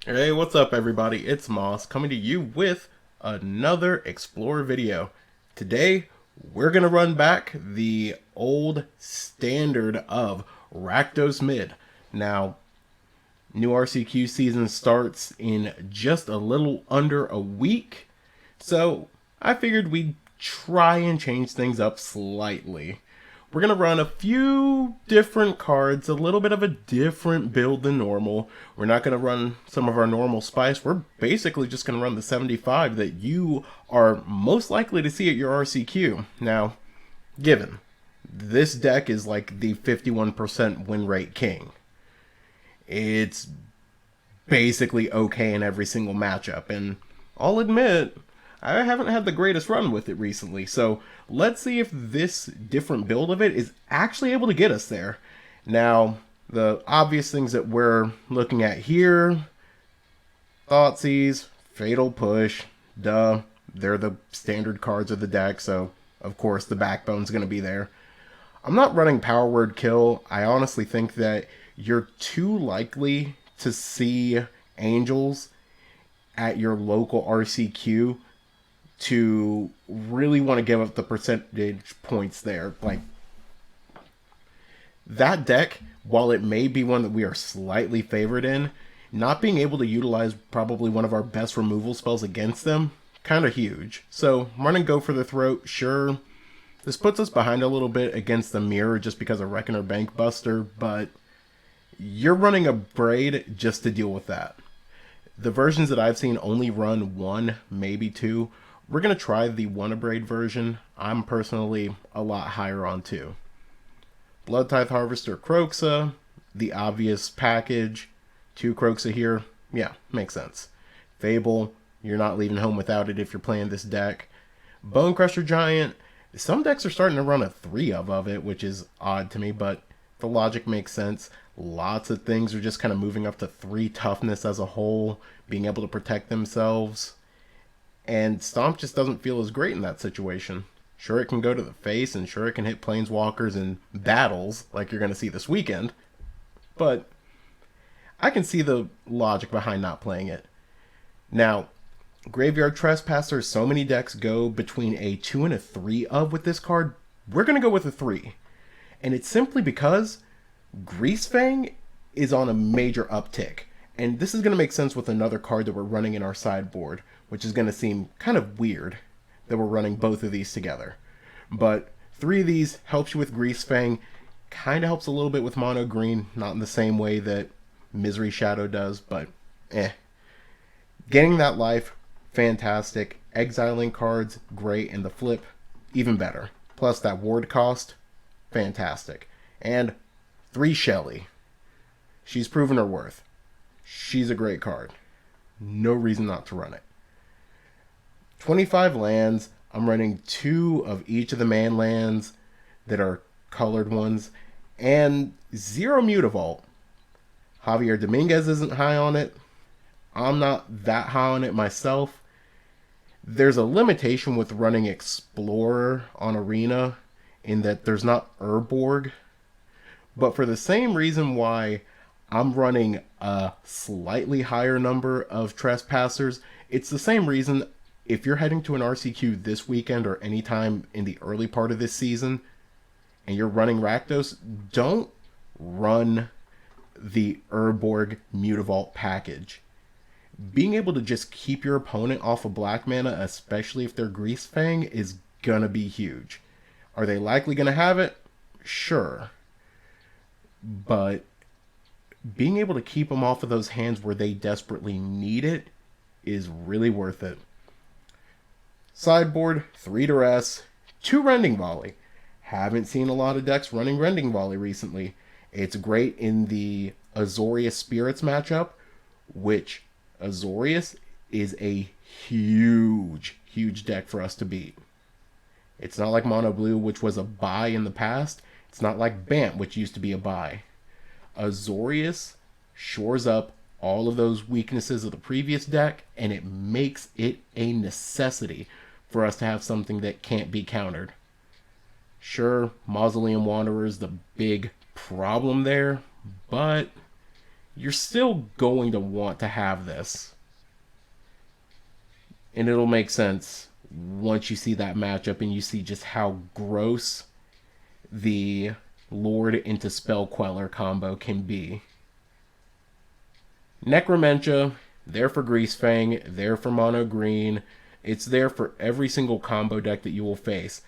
Hey, what's up everybody? It's Moss coming to you with another Explorer video. Today, we're going to run back the old standard of Rakdos Mid. Now, new RCQ season starts in just a little under a week, so I figured we'd try and change things up slightly. We're going to run a few different cards, a little bit of a different build than normal. We're not going to run some of our normal spice. We're basically just going to run the 75 that you are most likely to see at your RCQ. Now, given this deck is like the 51% win rate king, it's basically okay in every single matchup. And I'll admit, I haven't had the greatest run with it recently. So let's see if this different build of it is actually able to get us there. Now, the obvious things that we're looking at here, Thoughtseize, Fatal Push, duh. They're the standard cards of the deck, so of course the backbone's going to be there. I'm not running Power Word Kill. I honestly think that you're too likely to see angels at your local RCQ to really want to give up the percentage points there. Like, that deck, while it may be one that we are slightly favored in, not being able to utilize probably one of our best removal spells against them, kind of huge. So, running Go for the Throat, sure. This puts us behind a little bit against the mirror just because of Reckoner Bank Buster, but you're running a Braid just to deal with that. The versions that I've seen only run one, maybe two. We're going to try the one Braid version. I'm personally a lot higher on two. Blood Tithe Harvester Croxa, the obvious package. Two Croxa here, yeah, makes sense. Fable, you're not leaving home without it if you're playing this deck. Bone Crusher Giant, some decks are starting to run a 3 of it, which is odd to me, but the logic makes sense. Lots of things are just kind of moving up to 3 toughness as a whole, being able to protect themselves. And Stomp just doesn't feel as great in that situation. Sure, it can go to the face, and sure, it can hit Planeswalkers in battles, like you're going to see this weekend. But I can see the logic behind not playing it. Now, Graveyard Trespasser, so many decks go between a 2 and a 3 of with this card. We're going to go with a 3. And it's simply because Greasefang is on a major uptick. And this is going to make sense with another card that we're running in our sideboard, which is going to seem kind of weird that we're running both of these together. But 3 of these helps you with Greasefang, kind of helps a little bit with Mono Green, not in the same way that Misery Shadow does, but Getting that life, fantastic. Exiling cards, great. And the flip, even better. Plus that ward cost, fantastic. And 3 Shelly. She's proven her worth. She's a great card. No reason not to run it. 25 lands. I'm running 2 of each of the man lands that are colored ones. And 0 Mutavault. Javier Dominguez isn't high on it. I'm not that high on it myself. There's a limitation with running Explorer on Arena in that there's not Urborg. But for the same reason why I'm running a slightly higher number of Trespassers, it's the same reason if you're heading to an RCQ this weekend or anytime in the early part of this season and you're running Rakdos, don't run the Urborg Mutavault package. Being able to just keep your opponent off of black mana, especially if they're Greasefang, is gonna be huge. Are they likely gonna have it? Sure. But being able to keep them off of those hands where they desperately need it is really worth it. Sideboard, 3 Duress, 2 Rending Volley. Haven't seen a lot of decks running Rending Volley recently. It's great in the Azorius Spirits matchup, which Azorius is a huge, huge deck for us to beat. It's not like Mono Blue, which was a buy in the past. It's not like Bant, which used to be a buy. Azorius shores up all of those weaknesses of the previous deck, and it makes it a necessity for us to have something that can't be countered. Sure, Mausoleum Wanderer is the big problem there, but you're still going to want to have this. And it'll make sense once you see that matchup and you see just how gross the Lord into Spell Queller combo can be. Necromentia, there for Greasefang, there for Mono Green. It's there for every single combo deck that you will face.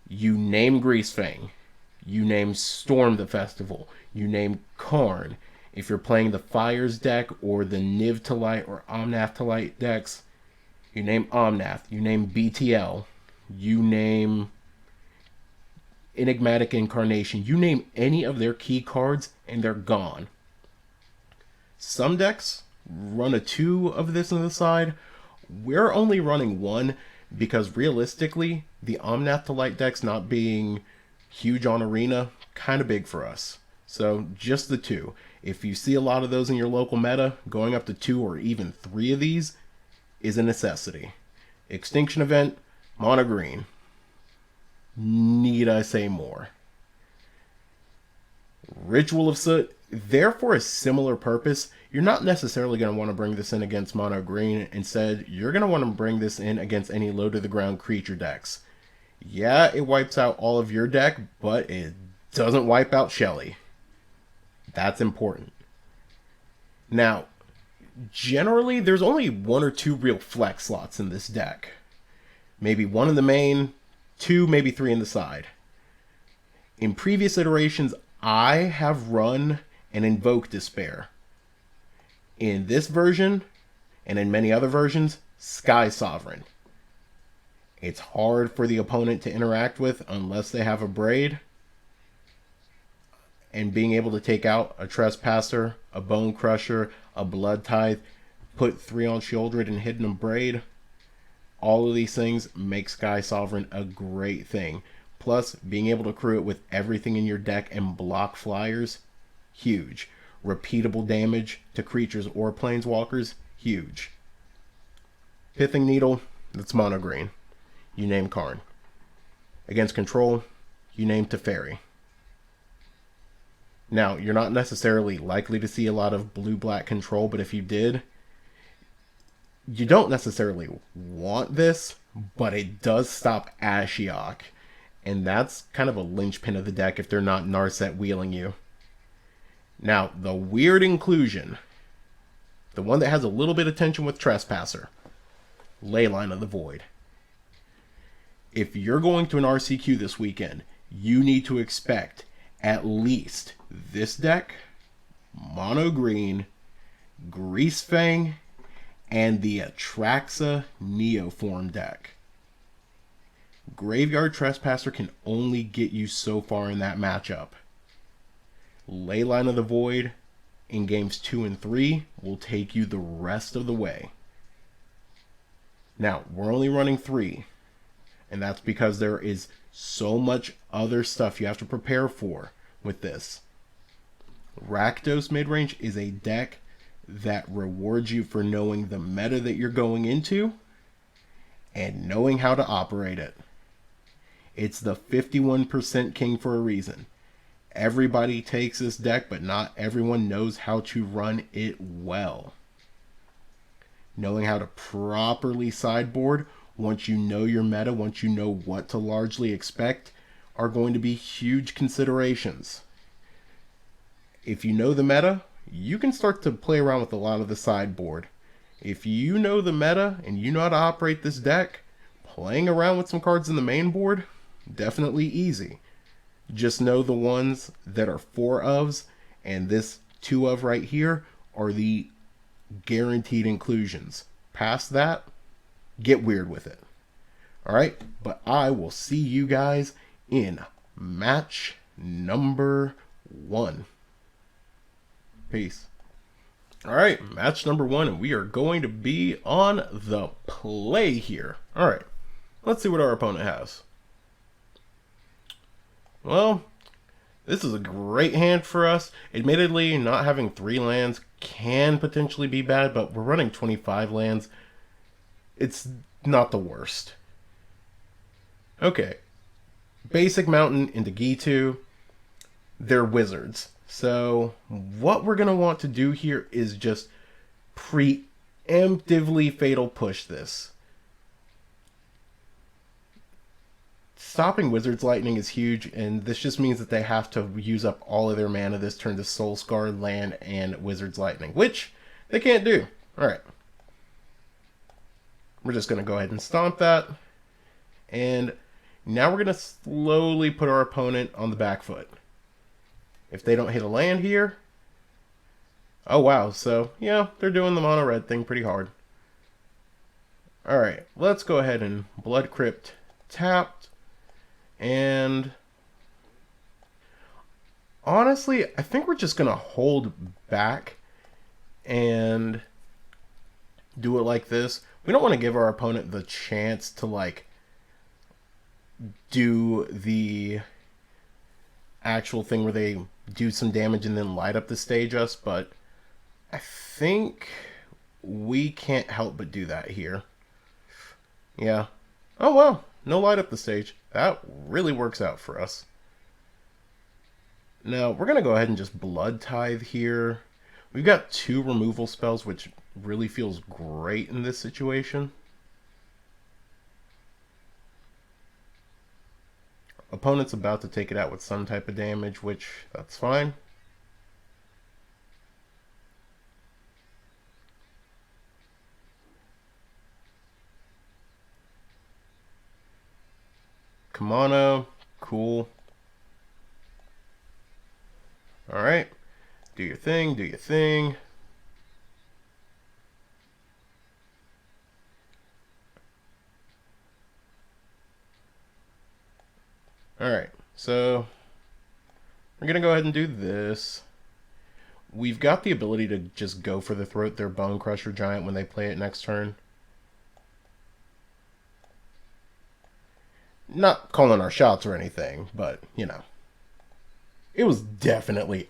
You name Greasefang. You name Storm the Festival. You name Karn. If you're playing the Fires deck or the Niv to Light or Omnath to Light decks, you name Omnath. You name BTL. You name Enigmatic Incarnation. You name any of their key cards and they're gone. Some decks run a 2 of this on the side. We're only running 1 because realistically, the Omnath to Light decks not being huge on Arena, kind of big for us. So just the 2. If you see a lot of those in your local meta, going up to 2 or even 3 of these is a necessity. Extinction Event, Mono Green. Need I say more? Ritual of Soot, there for a similar purpose. You're not necessarily going to want to bring this in against Mono Green. Instead, you're going to want to bring this in against any low-to-the-ground creature decks. Yeah, it wipes out all of your deck, but it doesn't wipe out Shelly. That's important. Now, generally, there's only 1 or 2 real flex slots in this deck. Maybe 1 in the main, 2, maybe 3 in the side. In previous iterations, I have run an Invoke Despair. In this version, and in many other versions, Sky Sovereign. It's hard for the opponent to interact with unless they have a Braid. And being able to take out a Trespasser, a Bone Crusher, a Blood Tithe, put 3 on Shieldred and Hidden a Braid, all of these things make Sky Sovereign a great thing. Plus, being able to crew it with everything in your deck and block flyers, huge. Repeatable damage to creatures or planeswalkers, huge. Pithing Needle, that's Mono Green. You name Karn. Against control, you name Teferi. Now, you're not necessarily likely to see a lot of blue-black control, but if you did, you don't necessarily want this, but it does stop Ashiok. And that's kind of a linchpin of the deck if they're not Narset wheeling you. Now, the weird inclusion, the one that has a little bit of tension with Trespasser, Leyline of the Void. If you're going to an RCQ this weekend, you need to expect at least this deck, Mono Green, Greasefang, and the Atraxa Neoform deck. Graveyard Trespasser can only get you so far in that matchup. Leyline of the Void in games 2 and 3 will take you the rest of the way. Now, we're only running 3, and that's because there is so much other stuff you have to prepare for with this. Rakdos Midrange is a deck that rewards you for knowing the meta that you're going into and knowing how to operate it. It's the 51% king for a reason. Everybody takes this deck, but not everyone knows how to run it well. Knowing how to properly sideboard once you know your meta, once you know what to largely expect, are going to be huge considerations. If you know the meta, you can start to play around with a lot of the sideboard. If you know the meta and you know how to operate this deck, playing around with some cards in the main board, definitely easy. Just know the ones that are 4 ofs, and this 2 of right here are the guaranteed inclusions. Past that, get weird with it. Alright, but I will see you guys in match number 1. Peace. Alright, match number 1, and we are going to be on the play here. Alright, let's see what our opponent has. Well, this is a great hand for us. Admittedly, not having 3 lands can potentially be bad, but we're running 25 lands. It's not the worst. Okay. Basic Mountain into Gitu. They're wizards. So what we're going to want to do here is just preemptively fatal push this. Stopping Wizard's Lightning is huge, and this just means that they have to use up all of their mana this turn to Soul Scar, land, and Wizard's Lightning, which they can't do. Alright. We're just going to go ahead and stomp that. And now we're going to slowly put our opponent on the back foot. If they don't hit a land here... Oh, wow. So, yeah, they're doing the mono red thing pretty hard. Alright, let's go ahead and Blood Crypt tapped. And... honestly, I think we're just going to hold back and do it like this. We don't want to give our opponent the chance to, like, do the actual thing where they do some damage and then light up the stage us, but I think we can't help but do that here. Yeah. Oh, well, no light up the stage. That really works out for us. Now, we're going to go ahead and just Blood Tithe here. We've got 2 removal spells, which really feels great in this situation. Opponent's about to take it out with some type of damage, which, that's fine. Kimono, cool. Alright, do your thing, do your thing. Alright, so we're going to go ahead and do this. We've got the ability to just go for the throat their Bone Crusher Giant when they play it next turn. Not calling our shots or anything, but, you know. It was definitely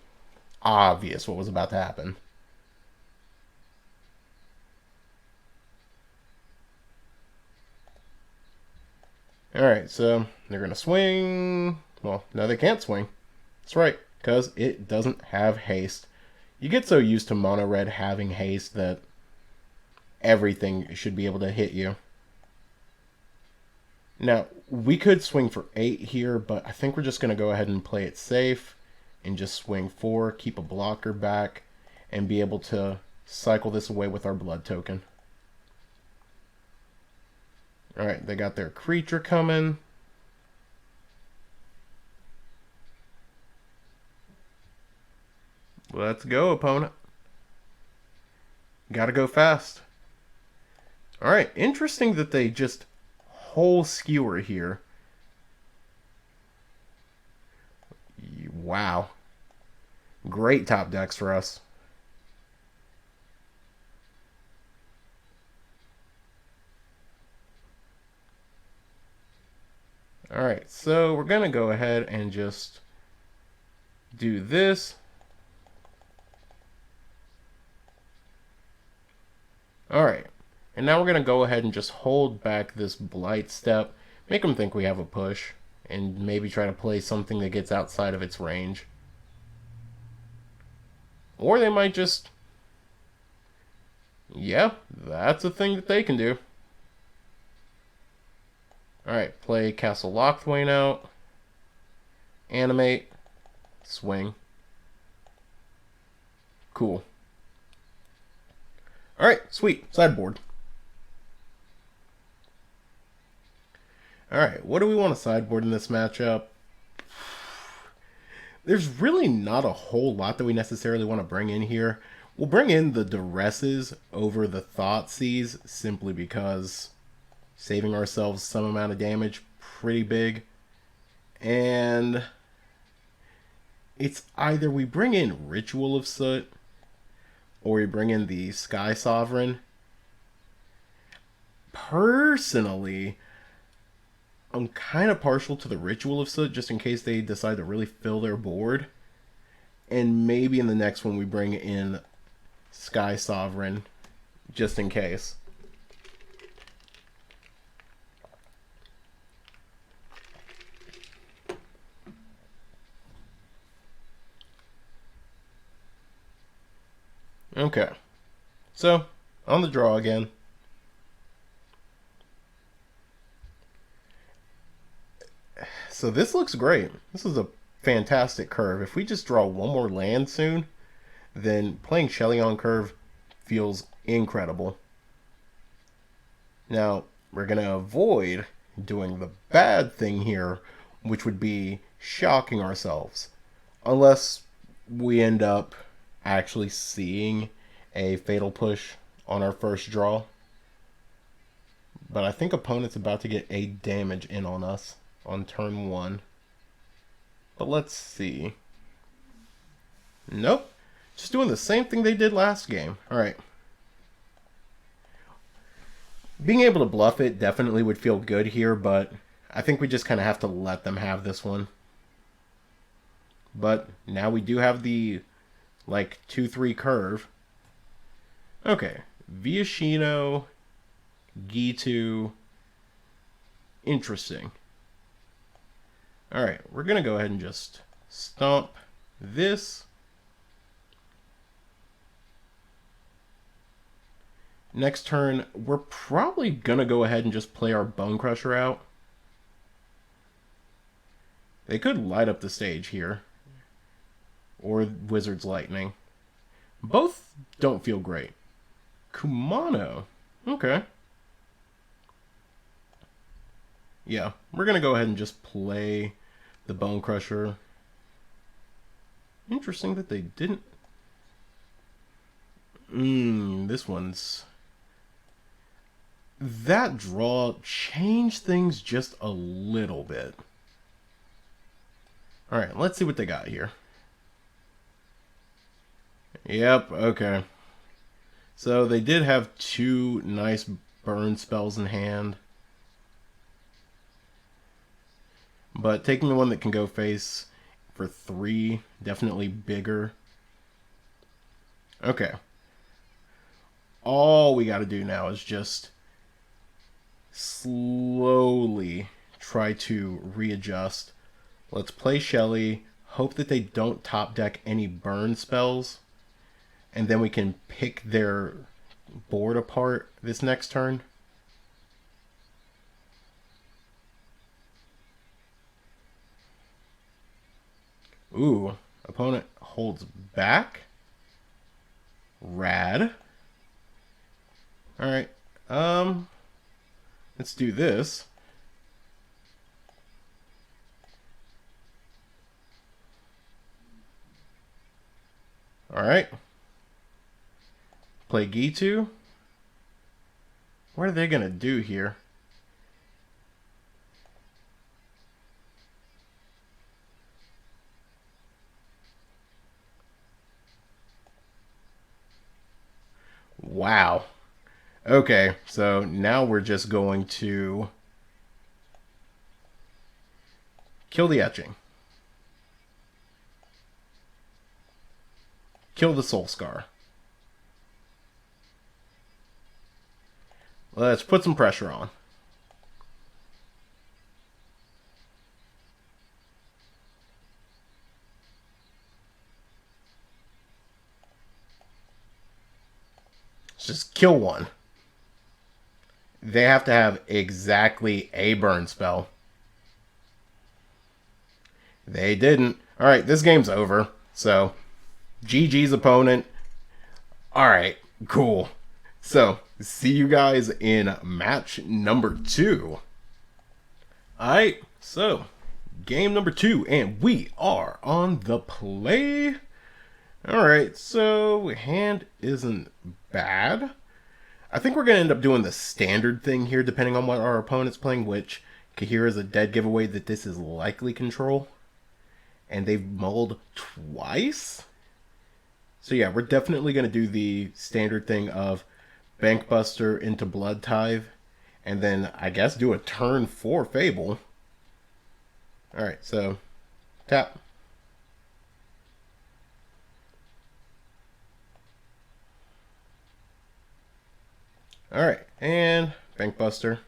obvious what was about to happen. Alright, so they're going to swing. Well, no, they can't swing. That's right, because it doesn't have haste. You get so used to mono red having haste that everything should be able to hit you. Now, we could swing for 8 here, but I think we're just going to go ahead and play it safe and just swing 4, keep a blocker back, and be able to cycle this away with our blood token. Alright, they got their creature coming. Let's go, opponent. Gotta go fast. Alright, interesting that they just whole skewer here. Wow. Great top decks for us. Alright, so we're going to go ahead and just do this. Alright, and now we're going to go ahead and just hold back this Blight Step, make them think we have a push, and maybe try to play something that gets outside of its range. Or they might just... yeah, that's a thing that they can do. Alright, play Castle Lochthwain out. Animate. Swing. Cool. Alright, sweet. Sideboard. Alright, what do we want to sideboard in this matchup? There's really not a whole lot that we necessarily want to bring in here. We'll bring in the Duresses over the Thoughtseize simply because saving ourselves some amount of damage, pretty big. And it's either we bring in Ritual of Soot or we bring in the Sky Sovereign. Personally, I'm kind of partial to the Ritual of Soot just in case they decide to really fill their board. And maybe in the next one we bring in Sky Sovereign just in case. Okay. So, on the draw again. So this looks great. This is a fantastic curve. If we just draw one more land soon, then playing Shelly on curve feels incredible. Now, we're going to avoid doing the bad thing here, which would be shocking ourselves. Unless we end up actually seeing a fatal push on our first draw. But I think opponent's about to get a damage in on us on turn 1. But let's see. Nope. Just doing the same thing they did last game. Alright. Being able to bluff it definitely would feel good here, but I think we just kind of have to let them have this one. But now we do have the, like, 2-3 curve. Okay. Viashino, Gitu. Interesting. Alright, we're going to go ahead and just stomp this. Next turn, we're probably going to go ahead and just play our Bone Crusher out. They could light up the stage here. Or Wizard's Lightning. Both don't feel great. Kumano. Okay. Yeah, we're going to go ahead and just play the Bone Crusher. Interesting that they didn't. This one's... That draw changed things just a little bit. Alright, let's see what they got here. Yep, okay. So they did have 2 nice burn spells in hand. But taking the one that can go face for 3, definitely bigger. Okay. All we got to do now is just slowly try to readjust. Let's play Shelly, hope that they don't top deck any burn spells, and then we can pick their board apart this next turn. Ooh, opponent holds back. Rad. Alright, let's do this. Alright. Play Gitu. What are they going to do here? Wow. Okay, so now we're just going to kill the etching. Kill the Soul Scar. Let's put some pressure on. Let's just kill one. They have to have exactly a burn spell. They didn't. Alright, this game's over. So, GG's opponent. Alright, cool. So, see you guys in match number 2. Alright, so, game number 2, and we are on the play. Alright, so, hand isn't bad. I think we're going to end up doing the standard thing here, depending on what our opponent's playing, which Kahira is a dead giveaway that this is likely control. And they've mulled twice. So yeah, we're definitely going to do the standard thing of Bankbuster into Blood Tithe, and then I guess do a turn 4 Fable. Alright, so tap. Alright, and Bankbuster.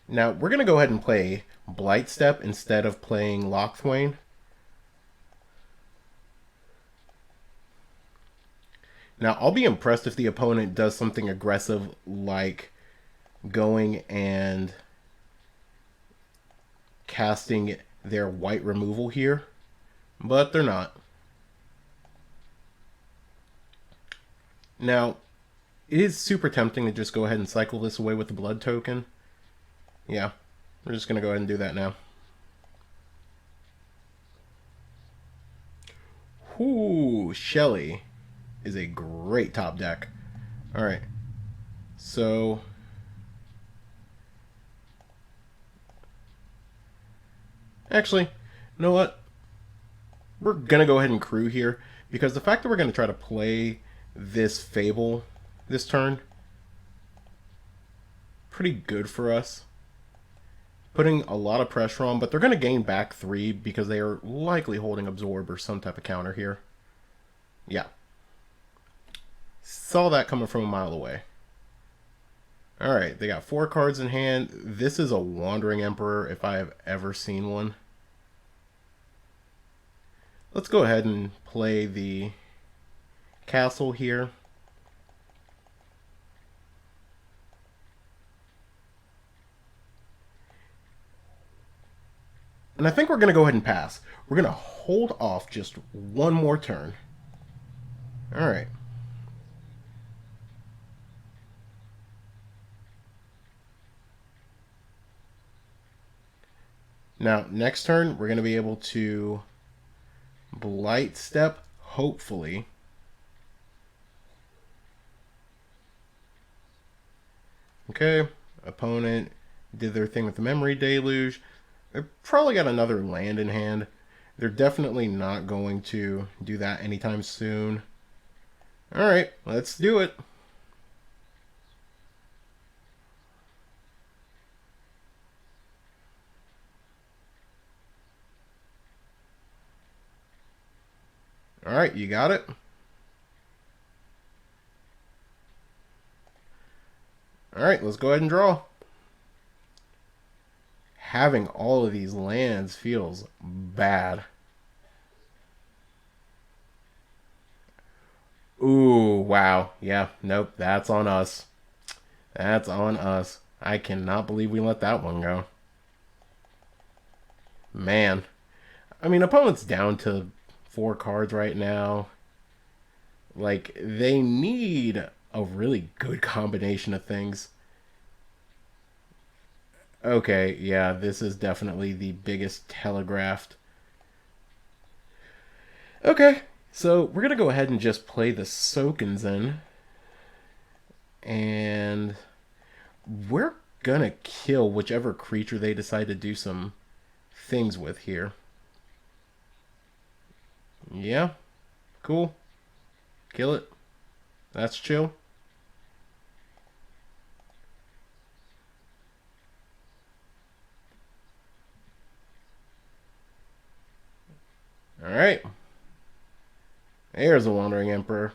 Now, we're going to go ahead and play Blightstep instead of playing Lockthwain. Now, I'll be impressed if the opponent does something aggressive like going and casting their white removal here, but they're not. Now, it is super tempting to just go ahead and cycle this away with the blood token. Yeah, we're just going to go ahead and do that now. Ooh, Shelly is a great top deck. Alright, so actually, you know what? We're going to go ahead and crew here, because the fact that we're going to try to play this Fable this turn, pretty good for us. Putting a lot of pressure on, but they're going to gain back 3 because they are likely holding Absorb or some type of counter here. Yeah. Saw that coming from a mile away. Alright, they got 4 cards in hand. This is a Wandering Emperor if I have ever seen one. Let's go ahead and play the castle here. And I think we're going to go ahead and pass. We're going to hold off just one more turn. Alright. Now, next turn, we're going to be able to Blight Step, hopefully. Okay, opponent did their thing with the Memory Deluge. They probably got another land in hand. They're definitely not going to do that anytime soon. Alright, let's do it. Alright, you got it? Alright, let's go ahead and draw. Having all of these lands feels bad. Ooh, wow. Yeah, nope, that's on us. That's on us. I cannot believe we let that one go. Man. I mean, opponent's down to 4 cards right now. Like, they need a really good combination of things. Okay, yeah, this is definitely the biggest telegraphed. Okay, so we're going to go ahead and just play the Sokenzen. And we're going to kill whichever creature they decide to do some things with here. Yeah, cool. Kill it. That's chill. Alright. There's a Wandering Emperor.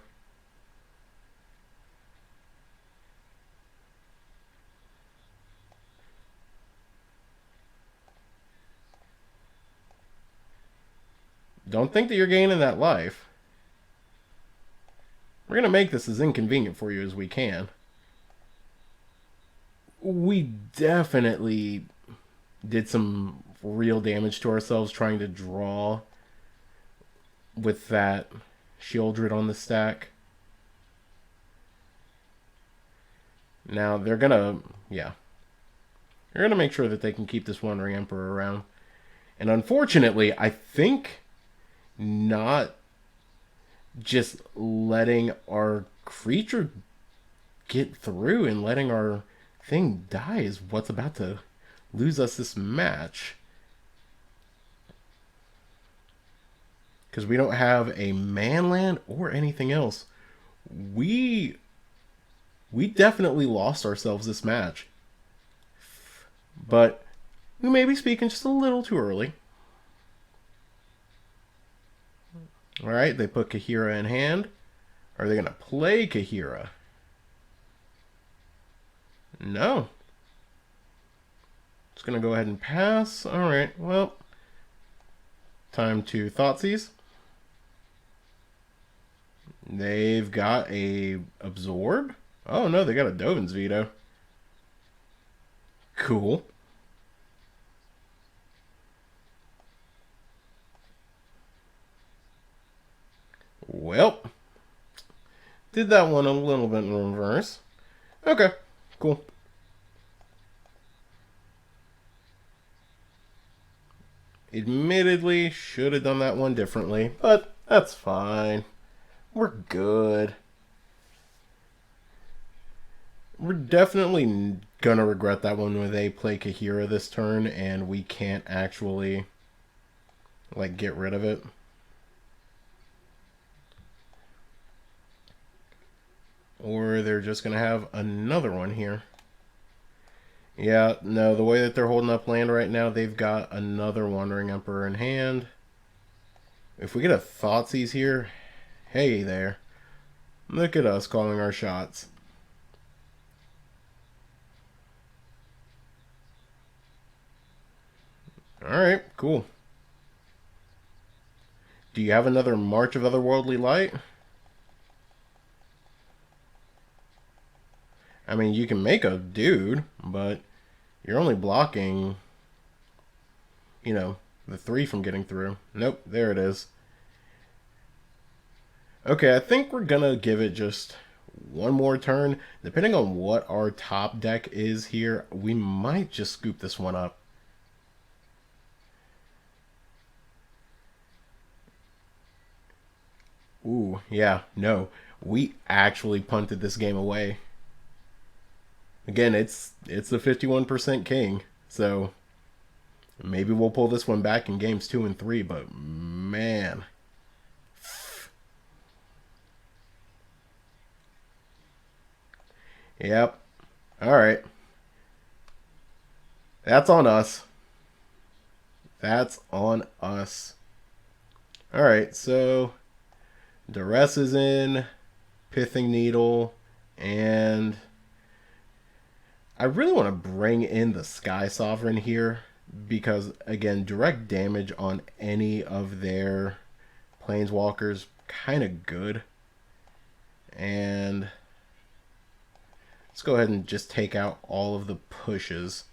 Don't think that you're gaining that life. We're going to make this as inconvenient for you as we can. We definitely did some real damage to ourselves trying to draw with that Shieldred on the stack. Now, they're going to, yeah. They're going to make sure that they can keep this Wandering Emperor around. And unfortunately, I think not just letting our creature get through and letting our thing die is what's about to lose us this match. Because we don't have a manland or anything else. We definitely lost ourselves this match. But we may be speaking just a little too early. Alright, they put Kahira in hand. Are they going to play Kahira? No. Just going to go ahead and pass. Alright, well. Time to Thoughtseize. They've got a absorb? Oh no, they got a Dovin's Veto. Cool. Well, did that one a little bit in reverse. Okay, cool. Admittedly, should have done that one differently, but that's fine. We're good. We're definitely gonna regret that one when they play Kahira this turn and we can't actually like get rid of it. Or they're just gonna have another one here. Yeah, no, the way that they're holding up land right now, they've got another Wandering Emperor in hand. If we get a Thoughtseize here, hey there. Look at us calling our shots. Alright, cool. Do you have another March of Otherworldly Light? I mean, you can make a dude, but you're only blocking, you know, the 3 from getting through. Nope, there it is. Okay, I think we're gonna give it just one more turn. Depending on what our top deck is here, we might just scoop this one up. Ooh, yeah, no. We actually punted this game away. Again, it's the 51% king, so maybe we'll pull this one back in games 2 and 3, but man. Yep. Alright. That's on us. That's on us. Alright, so Duress is in, Pithing Needle, and I really want to bring in the Sky Sovereign here because, again, direct damage on any of their Planeswalkers, kind of good. And let's go ahead and just take out all of the pushes.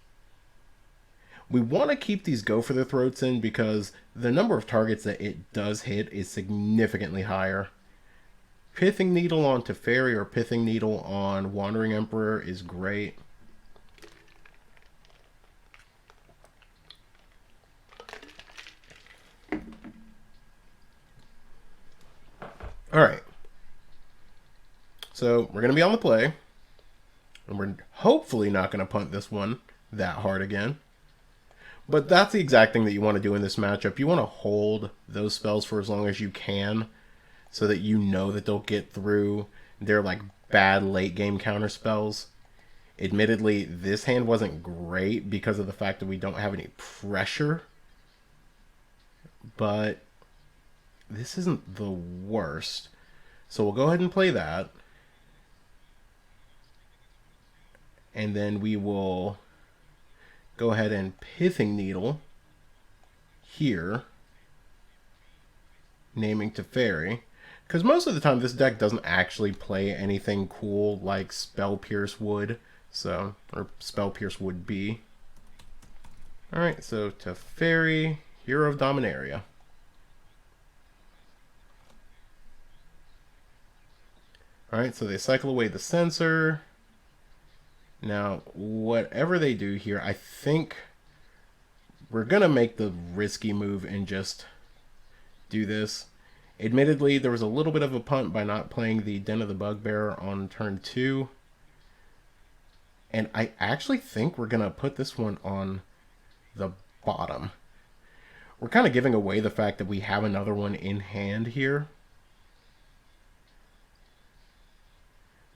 We want to keep these Go for the Throats in because the number of targets that it does hit is significantly higher. Pithing Needle on Teferi or Pithing Needle on Wandering Emperor is great. Alright. So we're going to be on the play. And we're hopefully not going to punt this one that hard again. But that's the exact thing that you want to do in this matchup. You want to hold those spells for as long as you can so that you know that they'll get through their like bad late game counter spells. Admittedly, this hand wasn't great because of the fact that we don't have any pressure. But this isn't the worst. So we'll go ahead and play that. And then we will go ahead and Pithing Needle here, naming Teferi. Because most of the time this deck doesn't actually play anything cool like Spell Pierce would. So, or Spell Pierce would be. Alright, so Teferi, Hero of Dominaria. Alright, so they cycle away the Censor. Now, whatever they do here, I think we're going to make the risky move and just do this. Admittedly, there was a little bit of a punt by not playing the Den of the Bugbear on turn 2. And I actually think we're going to put this one on the bottom. We're kind of giving away the fact that we have another one in hand here.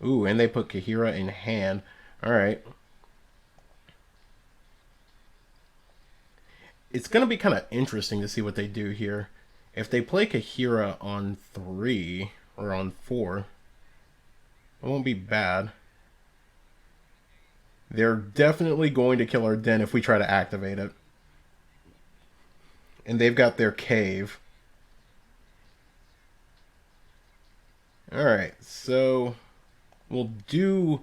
Ooh, and they put Kahira in hand. Alright. It's going to be kind of interesting to see what they do here. If they play Kahira on 3 or on 4, it won't be bad. They're definitely going to kill our den if we try to activate it. And they've got their cave. Alright, so we'll do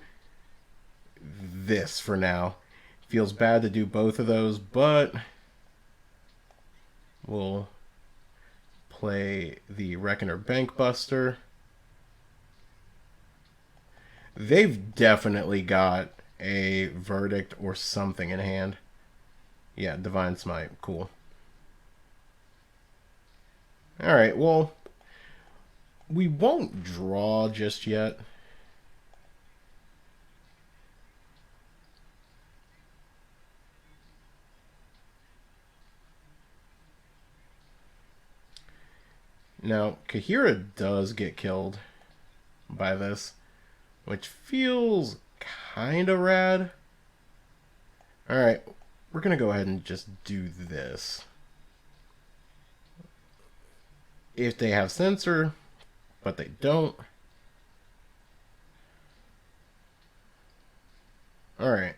this for now. Feels bad to do both of those, but we'll play the Reckoner Bankbuster. They've definitely got a Verdict or something in hand. Yeah, Divine Smite. Cool. Alright, well, we won't draw just yet. Now, Kahira does get killed by this, which feels kind of rad. Alright, we're going to go ahead and just do this. If they have Censor, but they don't. Alright.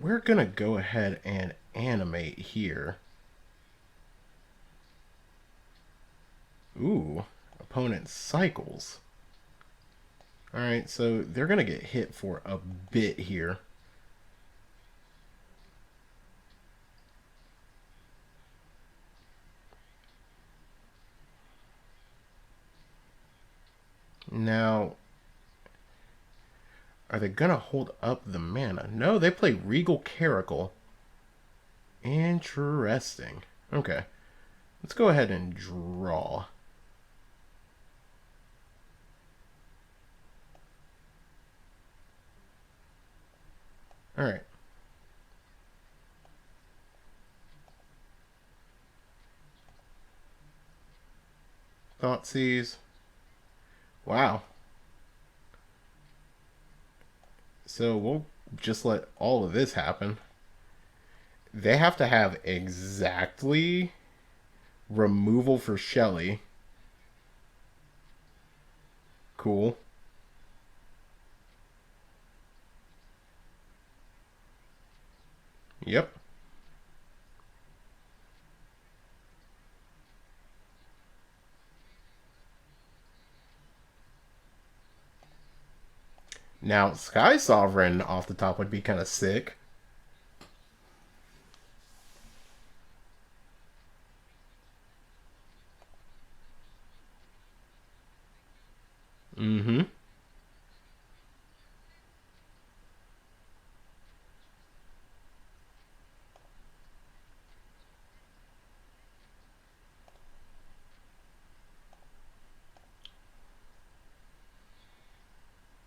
We're going to go ahead and animate here. Ooh, opponent cycles. Alright, so they're going to get hit for a bit here. Now, are they going to hold up the mana? No, they play Regal Caracal. Interesting. Okay, let's go ahead and draw. Alright. Thoughtseize. Wow. So we'll just let all of this happen. They have to have exactly removal for Shelly. Cool. Yep. Now, Sky Sovereign off the top would be kind of sick. Mm-hmm.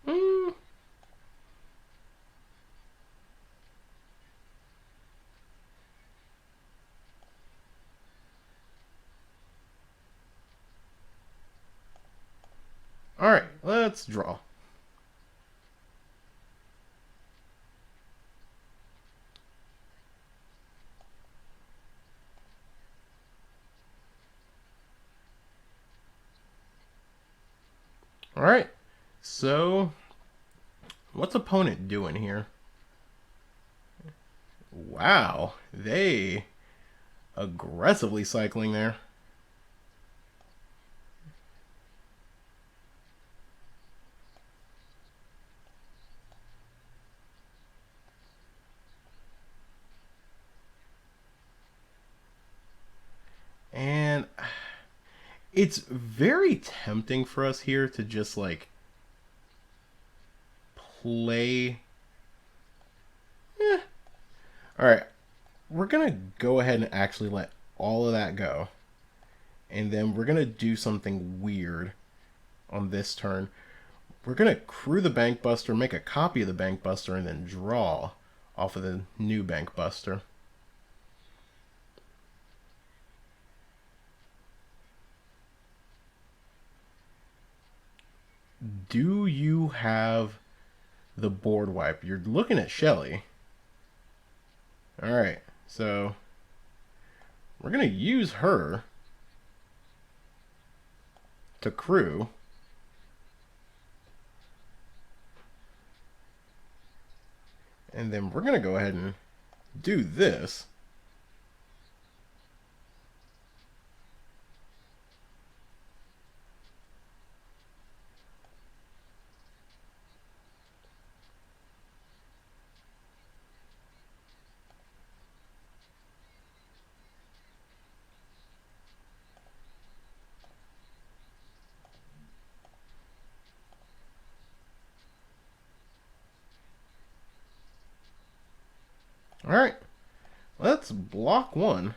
Mm. Alright, let's draw. Alright, so what's opponent doing here? Wow, they aggressively cycling there. And it's very tempting for us here to just like play. Alright, we're going to go ahead and actually let all of that go. And then we're going to do something weird on this turn. We're going to crew the Bankbuster, make a copy of the Bankbuster, and then draw off of the new Bankbuster. Do you have the board wipe? You're looking at Shelly. Alright, so we're going to use her to crew. And then we're going to go ahead and do this. Alright, let's block one.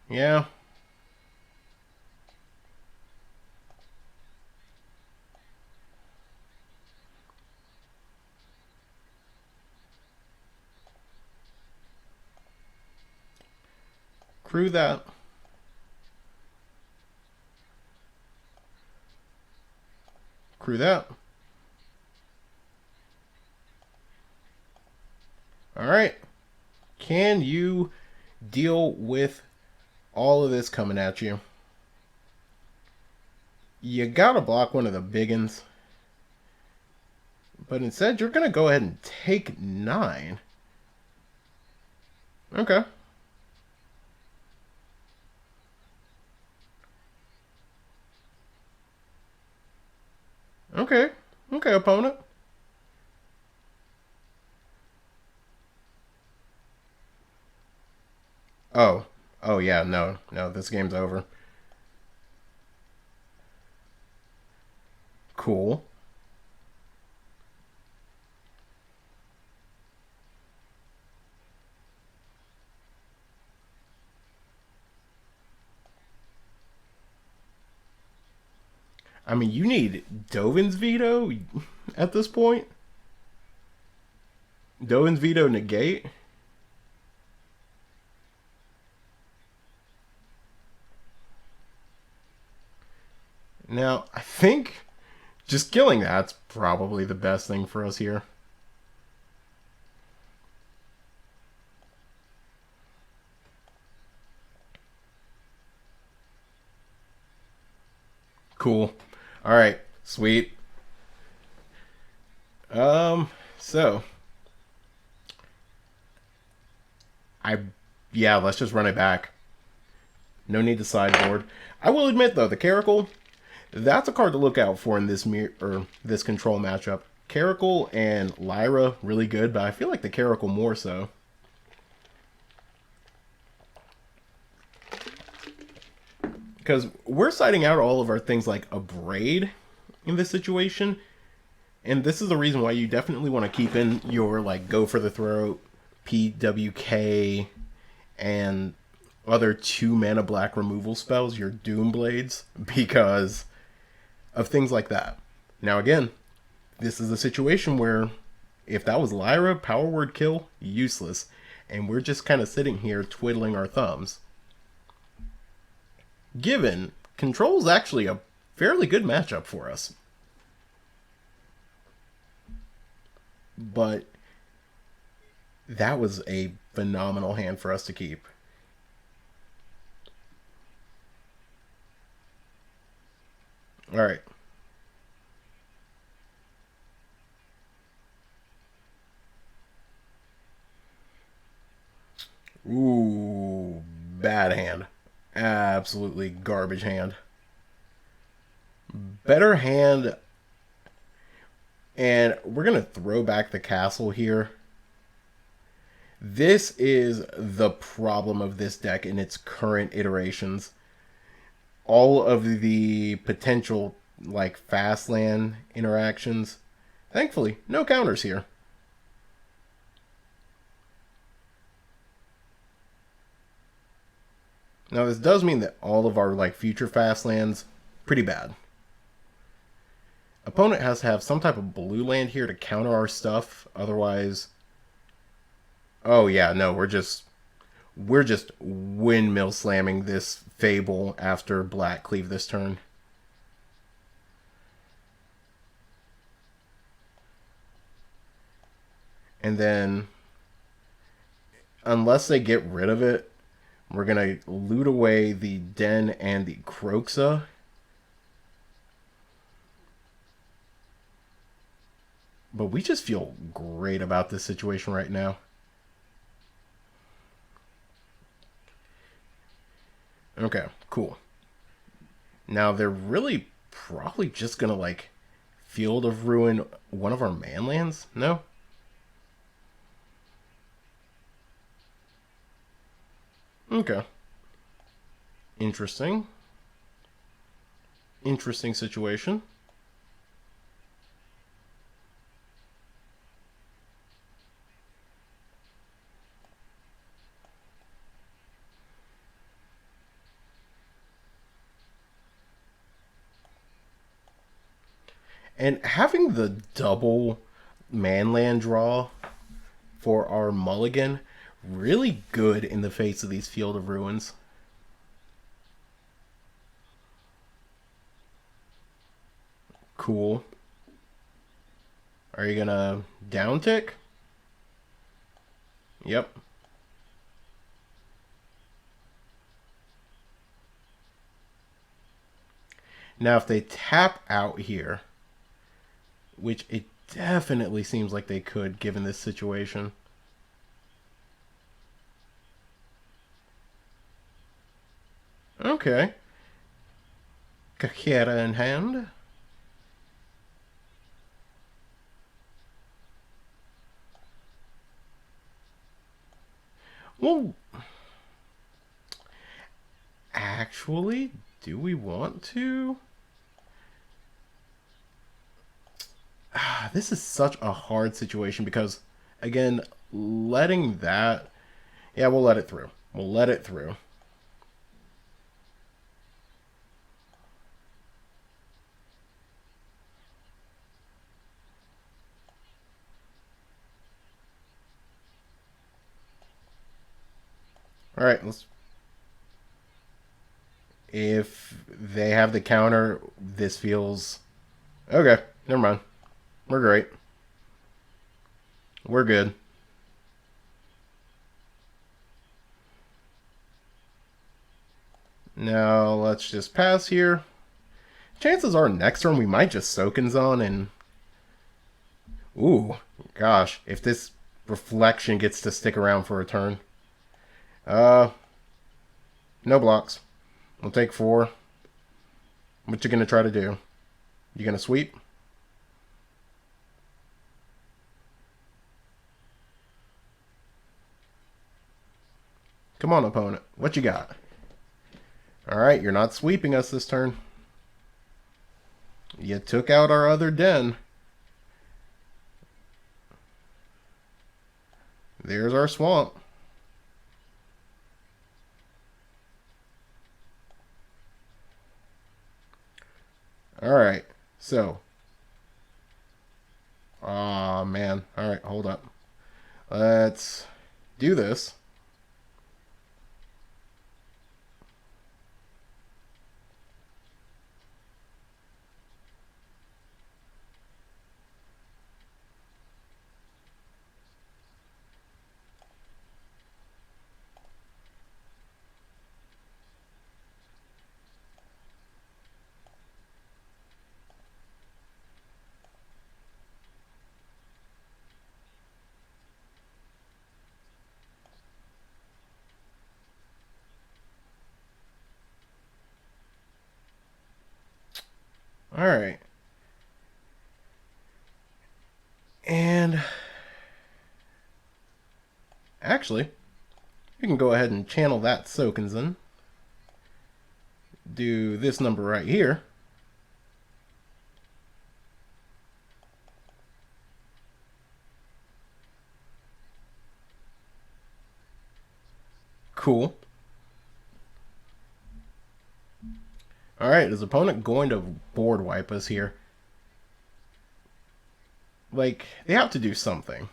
Yeah. Crew that. Crew that. Alright. Can you deal with all of this coming at you? You gotta block one of the biggins. But instead, you're gonna go ahead and take 9. Okay. Okay. Okay, opponent. Oh. Oh, yeah, no. No, this game's over. Cool. I mean, you need Dovin's veto at this point. Dovin's veto negate. Now, I think just killing that's probably the best thing for us here. Cool. All right. Sweet. So I yeah, let's just run it back. No need to sideboard. I will admit though, the Caracal, that's a card to look out for in this this control matchup. Caracal and Lyra really good, but I feel like the Caracal more so. Because we're siding out all of our things like a Braid in this situation. And this is the reason why you definitely want to keep in your like Go for the Throat, PWK, and other 2 mana black removal spells, your Doom Blades, because of things like that. Now again, this is a situation where if that was Lyra, power word kill, useless. And we're just kind of sitting here twiddling our thumbs. Given, control is actually a fairly good matchup for us. But that was a phenomenal hand for us to keep. All right. Ooh, bad hand. Absolutely garbage hand. Better hand. And we're going to throw back the castle here. This is the problem of this deck in its current iterations. All of the potential like fast land interactions. Thankfully, no counters here. Now this does mean that all of our like future fast lands pretty bad. Opponent has to have some type of blue land here to counter our stuff. Otherwise, oh yeah, no, we're just windmill slamming this Fable after Black cleave this turn. And then, unless they get rid of it, we're going to loot away the Den and the Kroxa. But we just feel great about this situation right now. Okay, cool. Now they're really probably just going to like Field of Ruin one of our manlands? No? Okay. Interesting. Interesting situation. And having the double manland draw for our mulligan, really good in the face of these Field of Ruins. Cool. Are you gonna down tick? Yep. Now if they tap out here, which it definitely seems like they could given this situation. Okay. Cajera in hand. Well, actually, do we want to? This is such a hard situation because, again, letting that. Yeah, we'll let it through. We'll let it through. All right, let's. If they have the counter, this feels okay. Never mind. We're great. We're good. Now let's just pass here. Chances are next turn we might just Soakins on and. Ooh, gosh, if this reflection gets to stick around for a turn. Uh, no blocks. We'll take 4. What you gonna try to do? You gonna sweep? Come on, opponent. What you got? Alright, you're not sweeping us this turn. You took out our other den. There's our swamp. Alright, so. Aw, man. Alright, hold up. Let's do this. Alright. And actually, you can go ahead and channel that Sokensen. Do this number right here. Cool. Alright, is opponent going to board wipe us here? Like, they have to do something.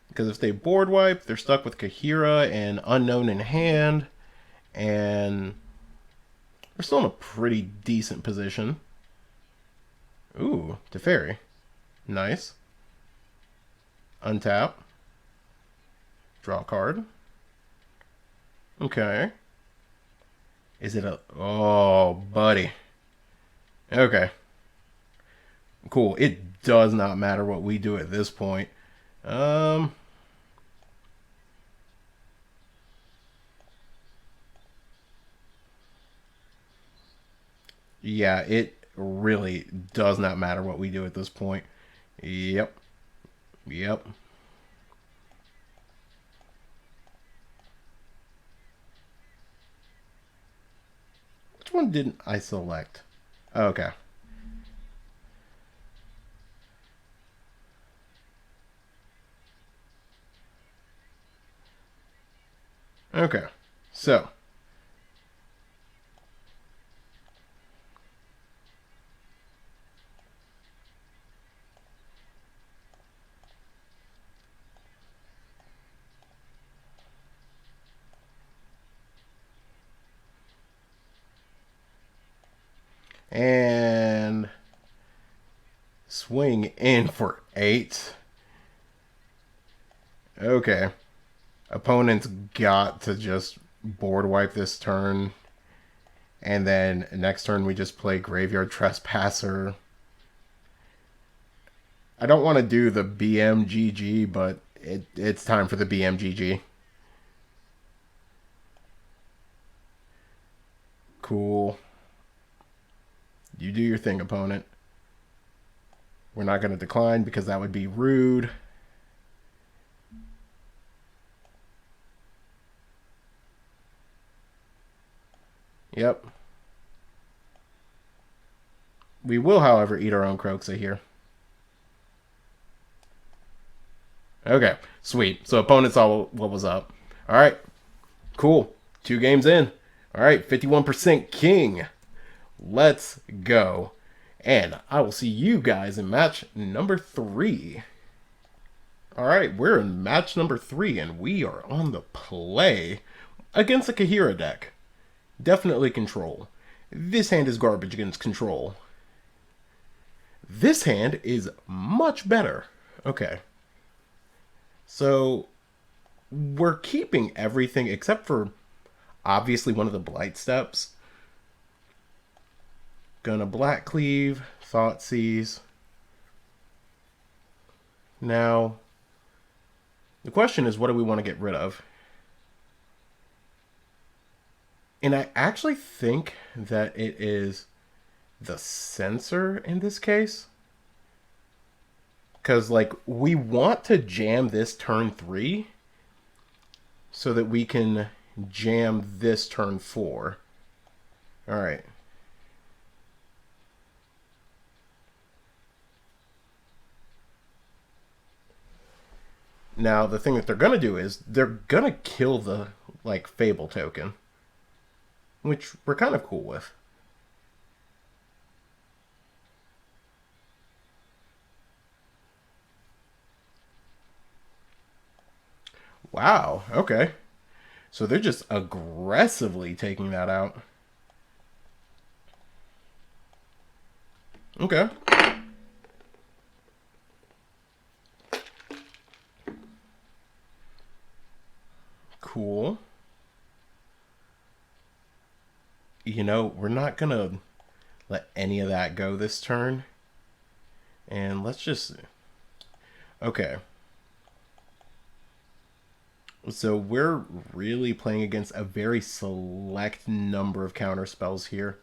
Because if they board wipe, they're stuck with Kahira and Unknown in hand. And they're still in a pretty decent position. Ooh, Teferi. Nice. Untap. Draw a card. Okay. Is it a... Oh, buddy. Okay. Cool. It does not matter what we do at this point. Yeah, it really does not matter what we do at this point. Yep. Yep. one didn't I select? Oh, okay. Okay. So. And swing in for 8. Okay. Opponent's got to just board wipe this turn. And then next turn we just play Graveyard Trespasser. I don't want to do the BMGG, but it's time for the BMGG. Cool. You do your thing, opponent. We're not going to decline because that would be rude. Yep. We will, however, eat our own Croxa here. Okay, sweet. So opponent saw what was up. All right, cool. 2 games in. All right, 51% king. Let's go. And I will see you guys in match number 3. All right, we're in match number 3, and we are on the play against a Kahira deck. Definitely control. This hand is garbage against control. This hand is much better. Okay. So, we're keeping everything except for, obviously, one of the Blight steps. Gonna Black Cleave, Thoughtseize. Now, the question is, what do we want to get rid of? And I actually think that it is the Censor in this case. Because, like, we want to jam this turn 3 so that we can jam this turn 4. Alright. Now, the thing that they're going to do is they're going to kill the, like, Fable token. Which we're kind of cool with. Wow, okay. So they're just aggressively taking that out. Okay. Cool. You know, we're not going to let any of that go this turn. And let's just... Okay. So we're really playing against a very select number of counter spells here.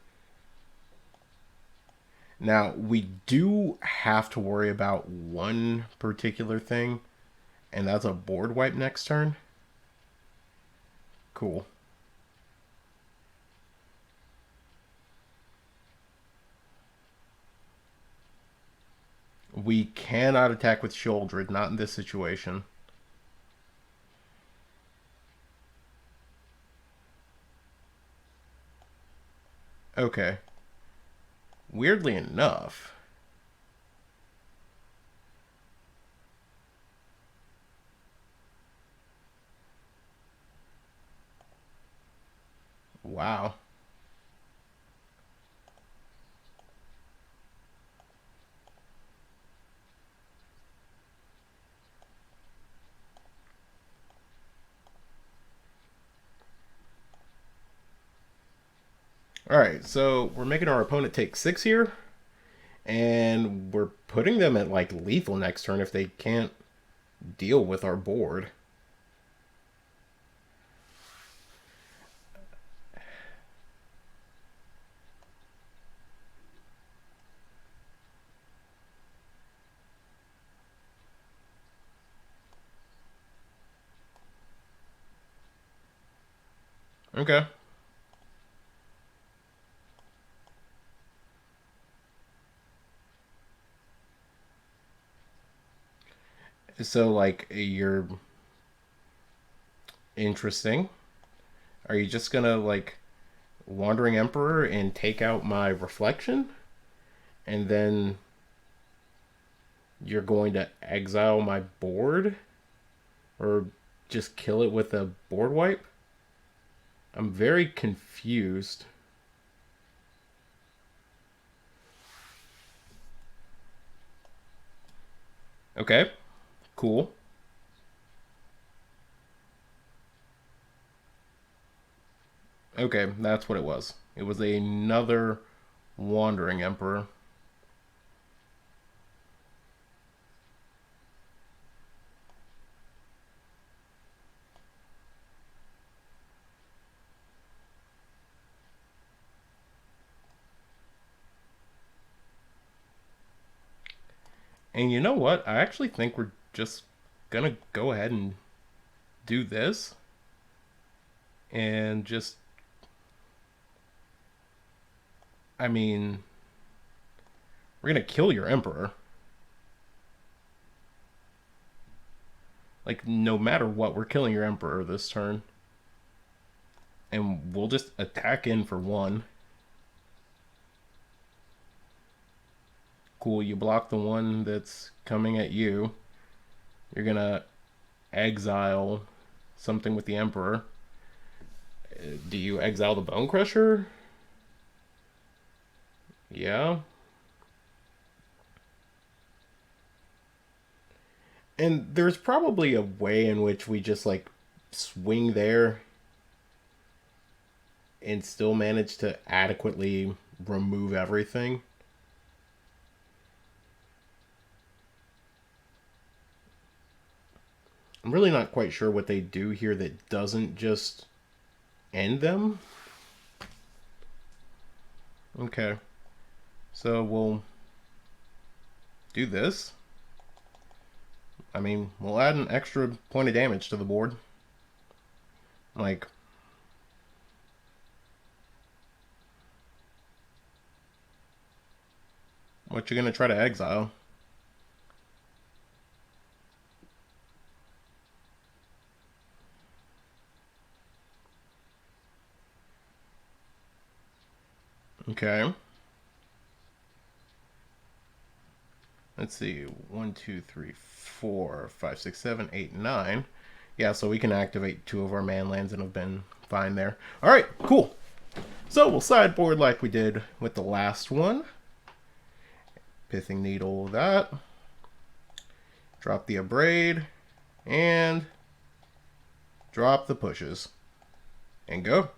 Now, we do have to worry about one particular thing, and that's a board wipe next turn. Cool. We cannot attack with Sheoldred, not in this situation. Okay. Weirdly enough... Wow. Alright, so we're making our opponent take 6 here. And we're putting them at, like, lethal next turn if they can't deal with our board. Okay. So, like, you're interesting. Are you just gonna, like, Wandering Emperor and take out my reflection? And then you're going to exile my board? Or just kill it with a board wipe? I'm very confused. Okay, cool. Okay, that's what it was. It was another Wandering Emperor. And you know what? I actually think we're just gonna go ahead and do this and just, I mean, we're gonna kill your Emperor. Like, no matter what, we're killing your Emperor this turn. And we'll just attack in for one. Cool, you block the one that's coming at you. You're gonna exile something with the Emperor. Do you exile the Bone Crusher? Yeah. And there's probably a way in which we just like swing there and still manage to adequately remove everything. I'm really not quite sure what they do here that doesn't just end them. Okay. So we'll do this. I mean, we'll add an extra point of damage to the board. Like, what you gonna try to exile? Okay. Let's see. 1, 2, 3, 4, 5, 6, 7, 8, 9. Yeah, so we can activate 2 of our man lands and have been fine there. Alright, cool. So we'll sideboard like we did with the last one. Pithing Needle that. Drop the Abrade. And drop the pushes. And go.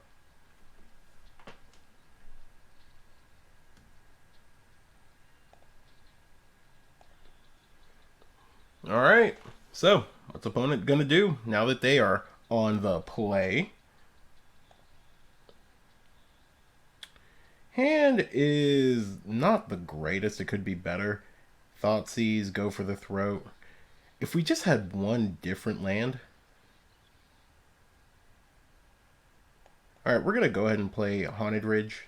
Alright, so what's opponent gonna do now that they are on the play? Hand is not the greatest, it could be better. Thoughtseize, go for the throat. If we just had one different land. Alright, we're gonna go ahead and play Haunted Ridge.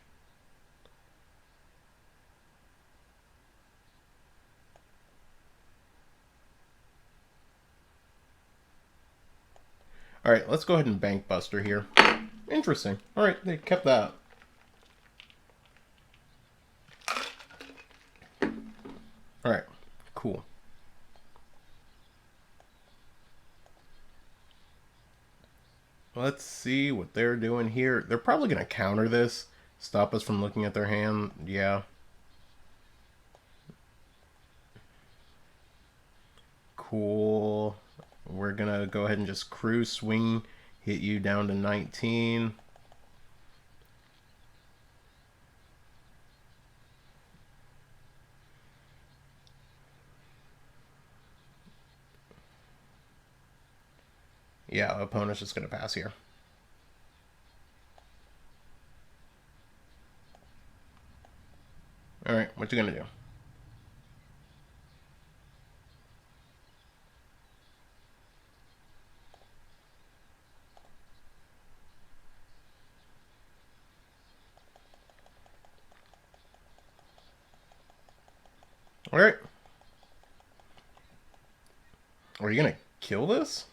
Alright, let's go ahead and Bank Buster here. Interesting. Alright, they kept that. Alright, cool. Let's see what they're doing here. They're probably going to counter this. Stop us from looking at their hand. Yeah. Cool. We're going to go ahead and just cruise swing. Hit you down to 19. Yeah, opponent's just going to pass here. Alright, what you going to do? Alright. Are you gonna kill this?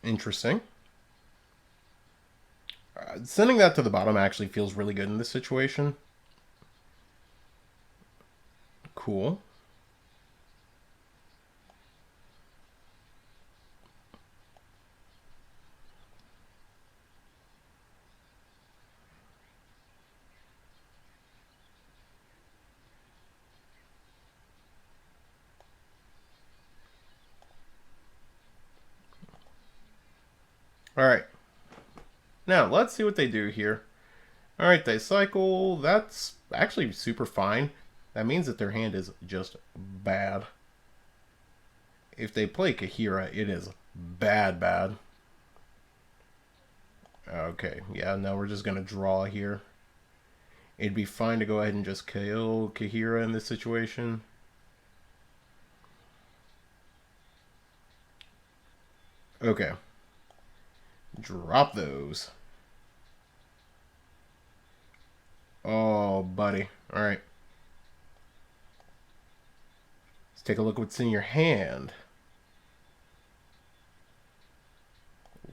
Interesting. Sending that to the bottom actually feels really good in this situation. Cool. Alright. Now, let's see what they do here. Alright, they cycle. That's actually super fine. That means that their hand is just bad. If they play Kahira, it is bad, bad. Okay, yeah, no, we're just going to draw here. It'd be fine to go ahead and just kill Kahira in this situation. Okay. Drop those. Oh, buddy. Alright. Let's take a look at what's in your hand.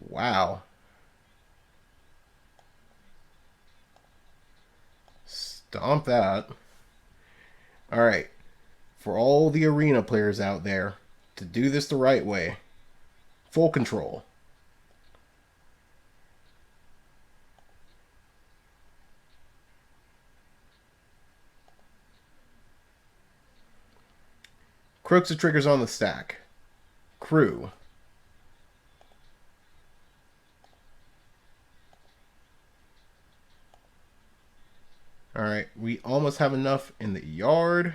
Wow. Stomp that. Alright. For all the arena players out there, to do this the right way, full control. Crooks the triggers on the stack. Crew. Alright, we almost have enough in the yard.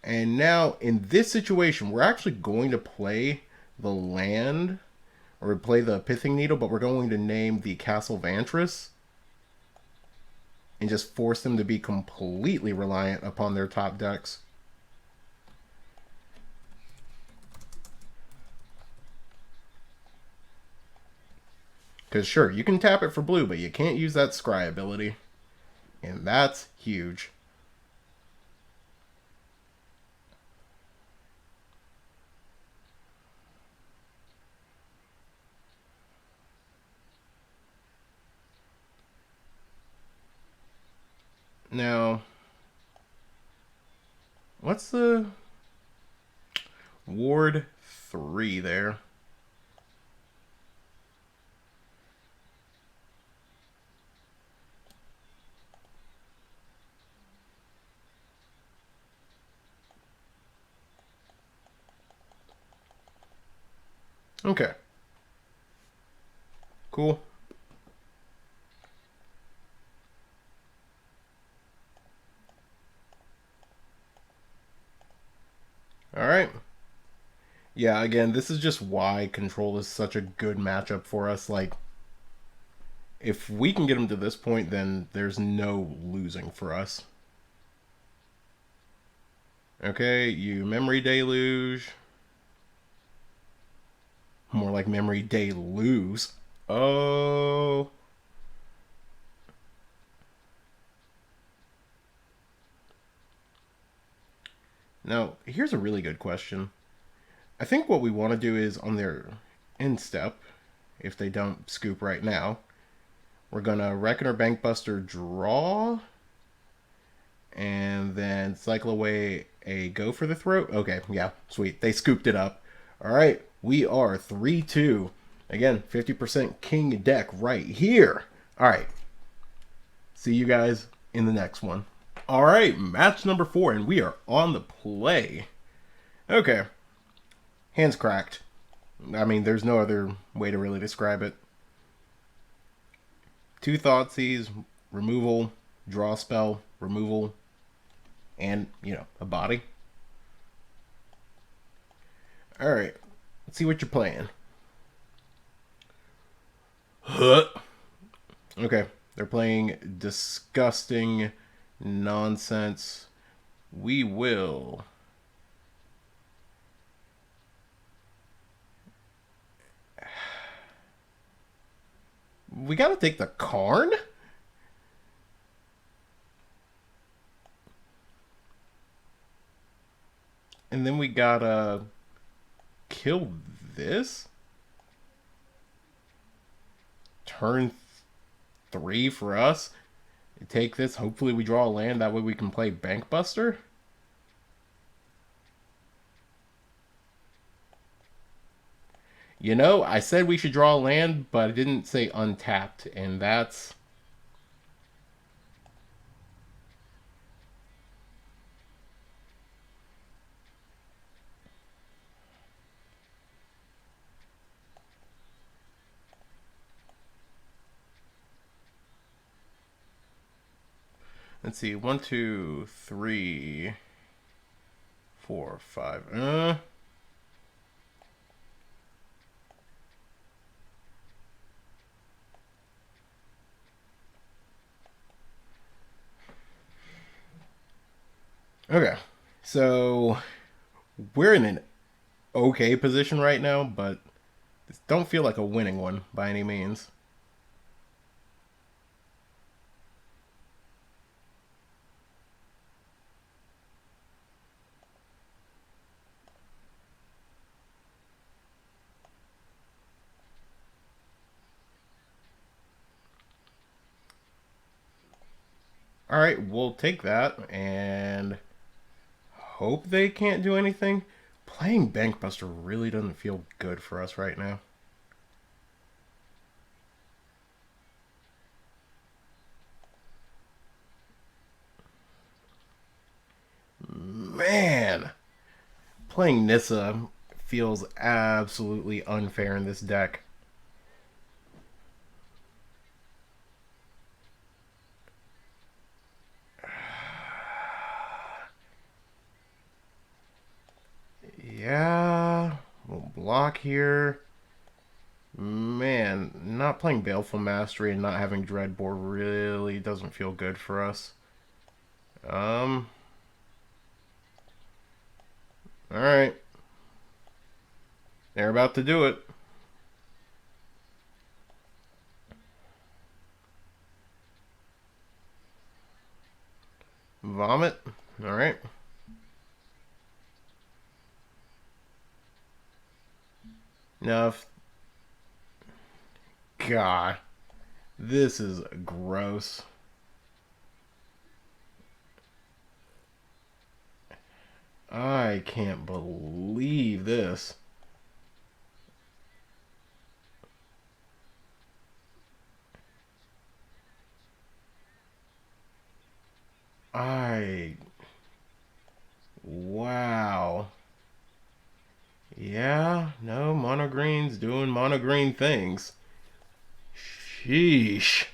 And now, in this situation, we're actually going to play the land, or play the Pithing Needle, but we're going to name the Castle Vantris. And just force them to be completely reliant upon their top decks. Because sure, you can tap it for blue, but you can't use that scry ability. And that's huge. Now, what's the Ward 3 there? Okay. Cool. Alright. Yeah, again, this is just why Control is such a good matchup for us. Like, if we can get him to this point, then there's no losing for us. Okay, you Memory Deluge. More like Memory Deluge. Oh. Now, here's a really good question. I think what we want to do is on their end step, if they don't scoop right now, we're going to Reckoner Bankbuster draw, and then cycle away a Go for the Throat. Okay, yeah, sweet. They scooped it up. All right, we are 3-2. Again, 50% king deck right here. All right. See you guys in the next one. All right, match number 4, and we are on the play. Okay. Hands cracked. I mean, there's no other way to really describe it. 2 Thoughtseize, removal, draw spell, removal, and, you know, a body. Alright, let's see what you're playing. Okay, they're playing disgusting nonsense. We will... We gotta take the Karn? And then we gotta kill this? Turn 3 for us? Take this, hopefully we draw a land, that way we can play Bankbuster? You know, I said we should draw a land, but I didn't say untapped, and that's... Let's see, 1, 2, 3, 4, 5. Okay, so we're in an okay position right now, but don't feel like a winning one by any means. Alright, we'll take that and hope they can't do anything. Playing Bankbuster really doesn't feel good for us right now. Man, playing Nissa feels absolutely unfair in this deck. Yeah, we'll block here. Man, not playing Baleful Mastery and not having Dreadbore really doesn't feel good for us. Alright. They're about to do it. Vomit. Alright. Now, God, this is gross. I can't believe this. Wow. Yeah, no, mono green's doing mono green things. Sheesh.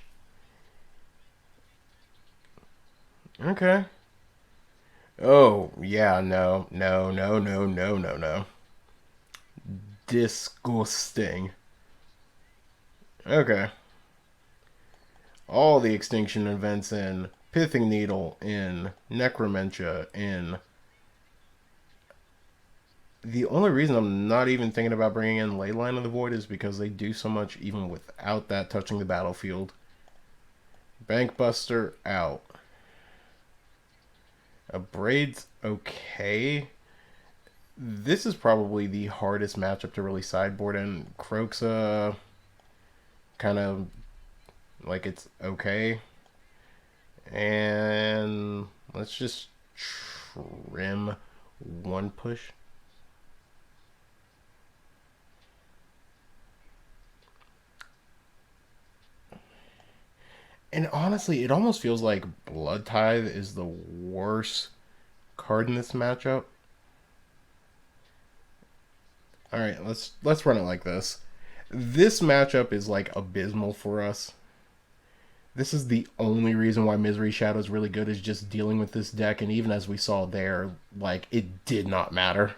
Okay. Oh, yeah, no, no, no, no, no, no, no. Disgusting. Okay. All the extinction events in, Pithing Needle in, Necromentia in. The only reason I'm not even thinking about bringing in Leyline of the Void is because they do so much even without that touching the battlefield. Bankbuster out. A Braid's okay. This is probably the hardest matchup to really sideboard in. Croak's kind of like it's okay. And let's just trim one push. And honestly, it almost feels like Blood Tithe is the worst card in this matchup. All right, let's run it like this. This matchup is like abysmal for us. This is the only reason why Misery Shadow is really good, is just dealing with this deck, and even as we saw there, like, it did not matter.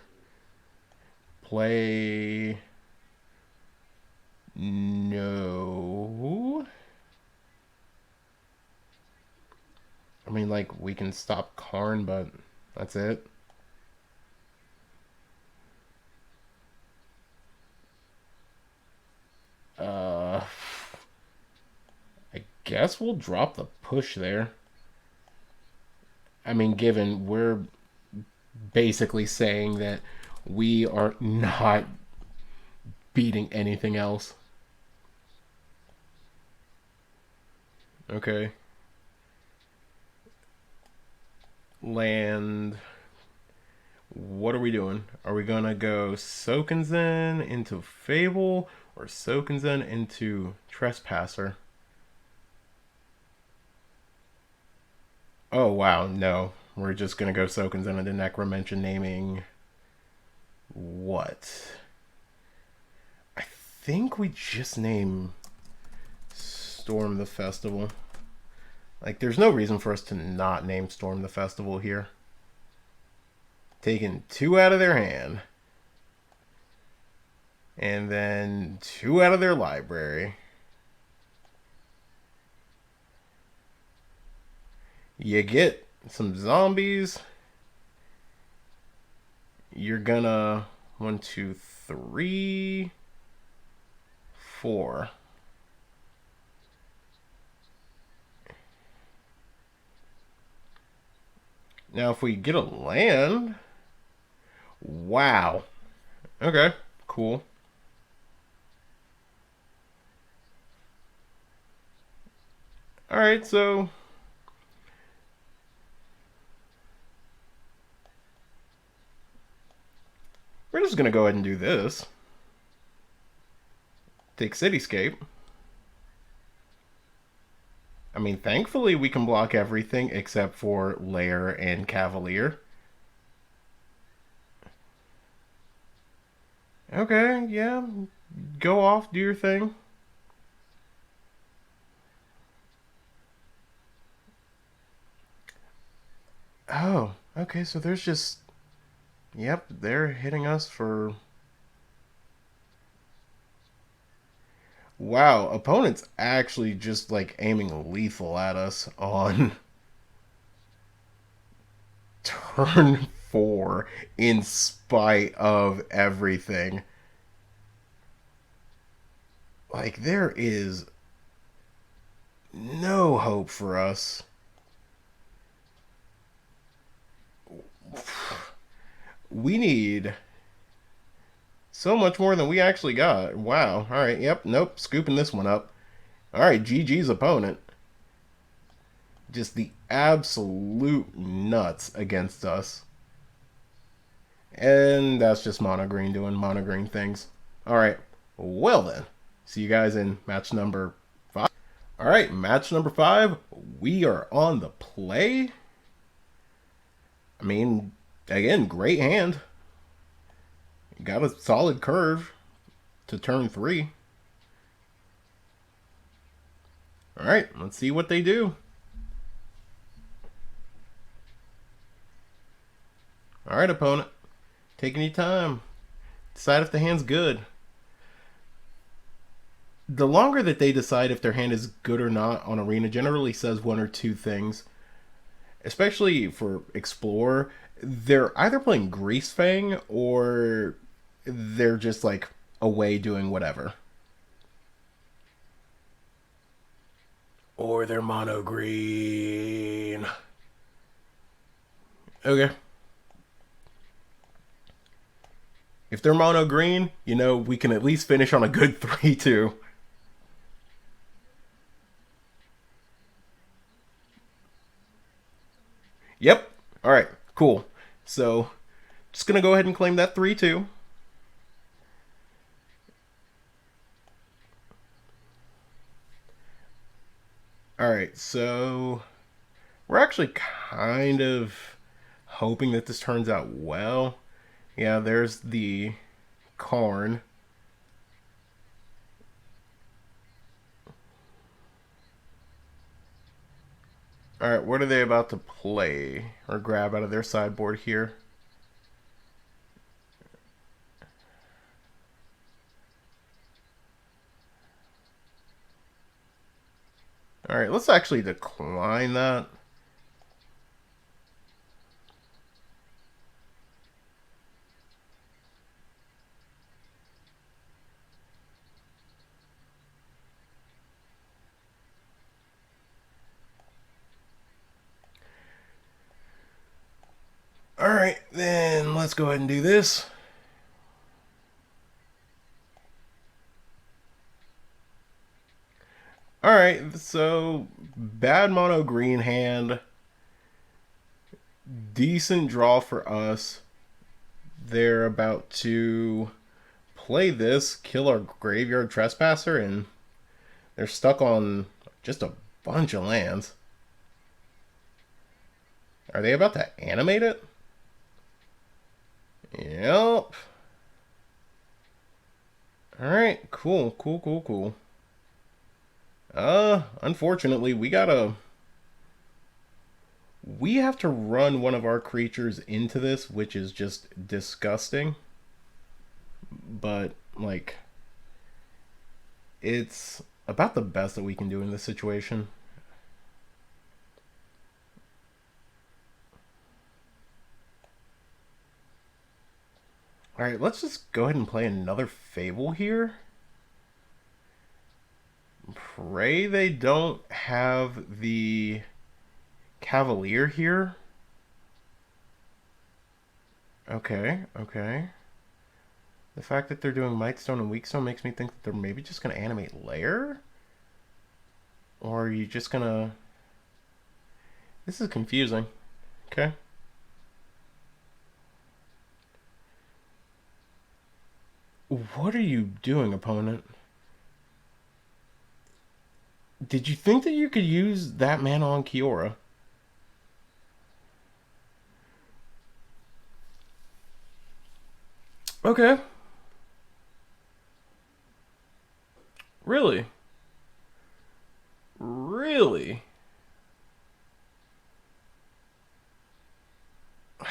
Play... No... I mean, like, we can stop Karn, but that's it. I guess we'll drop the push there. I mean, given we're basically saying that we are not beating anything else. Okay. Land. What are we doing? Are we gonna go Sokenzen into Fable or Sokenzen into Trespasser? Oh wow, no. We're just gonna go Sokenzen into Necromention, naming what? I think we just name Storm the Festival. Like, there's no reason for us to not name Storm the Festival here. Taking 2 out of their hand. And then 2 out of their library. You get some zombies. You're gonna 1, 2, 3, 4. Now, if we get a land, wow. Okay, cool. All right, so we're just gonna go ahead and do this. Take Cityscape. I mean, thankfully we can block everything except for Lair and Cavalier. Okay, yeah. Go off, do your thing. Oh, okay, so there's just... Yep, they're hitting us for... Wow, opponent's actually just, like, aiming lethal at us on turn 4 in spite of everything. Like, there is no hope for us. We need so much more than we actually got. Wow. All right. Yep. Nope. Scooping this one up. All right. GG's opponent. Just the absolute nuts against us. And that's just Mono Green doing Mono Green things. All right. Well then. See you guys in match number 5. All right. Match number 5. We are on the play. I mean, again, great hand. Got a solid curve to turn 3. All right, let's see what they do. All right, opponent. Take any time. Decide if the hand's good. The longer that they decide if their hand is good or not on Arena generally says 1 or 2 things. Especially for Explorer, they're either playing Greasefang or they're just like away doing whatever. Or they're mono green. Okay. If they're mono green, you know, we can at least finish on a good 3-2. Yep. All right. Cool. So, just going to go ahead and claim that 3-2. All right. So, we're actually kind of hoping that this turns out well. Yeah, there's the Karn. Alright, what are they about to play or grab out of their sideboard here? Alright, let's actually decline that. Alright, Then let's go ahead and do this. Alright, so bad mono green hand. Decent draw for us. They're about to play this, kill our graveyard trespasser, and they're stuck on just a bunch of lands. Are they about to animate it? Yep. Alright, cool. Unfortunately, we have to run one of our creatures into this, which is just disgusting. But, like, it's about the best that we can do in this situation. Alright, let's just go ahead and play another Fable here. Pray they don't have the Cavalier here. Okay. The fact that they're doing Mightstone and Weakstone makes me think that they're maybe just going to animate Lair? Or are you just going to... This is confusing. Okay. What are you doing, opponent? Did you think that you could use that mana on Kiora? Okay. Really? Really?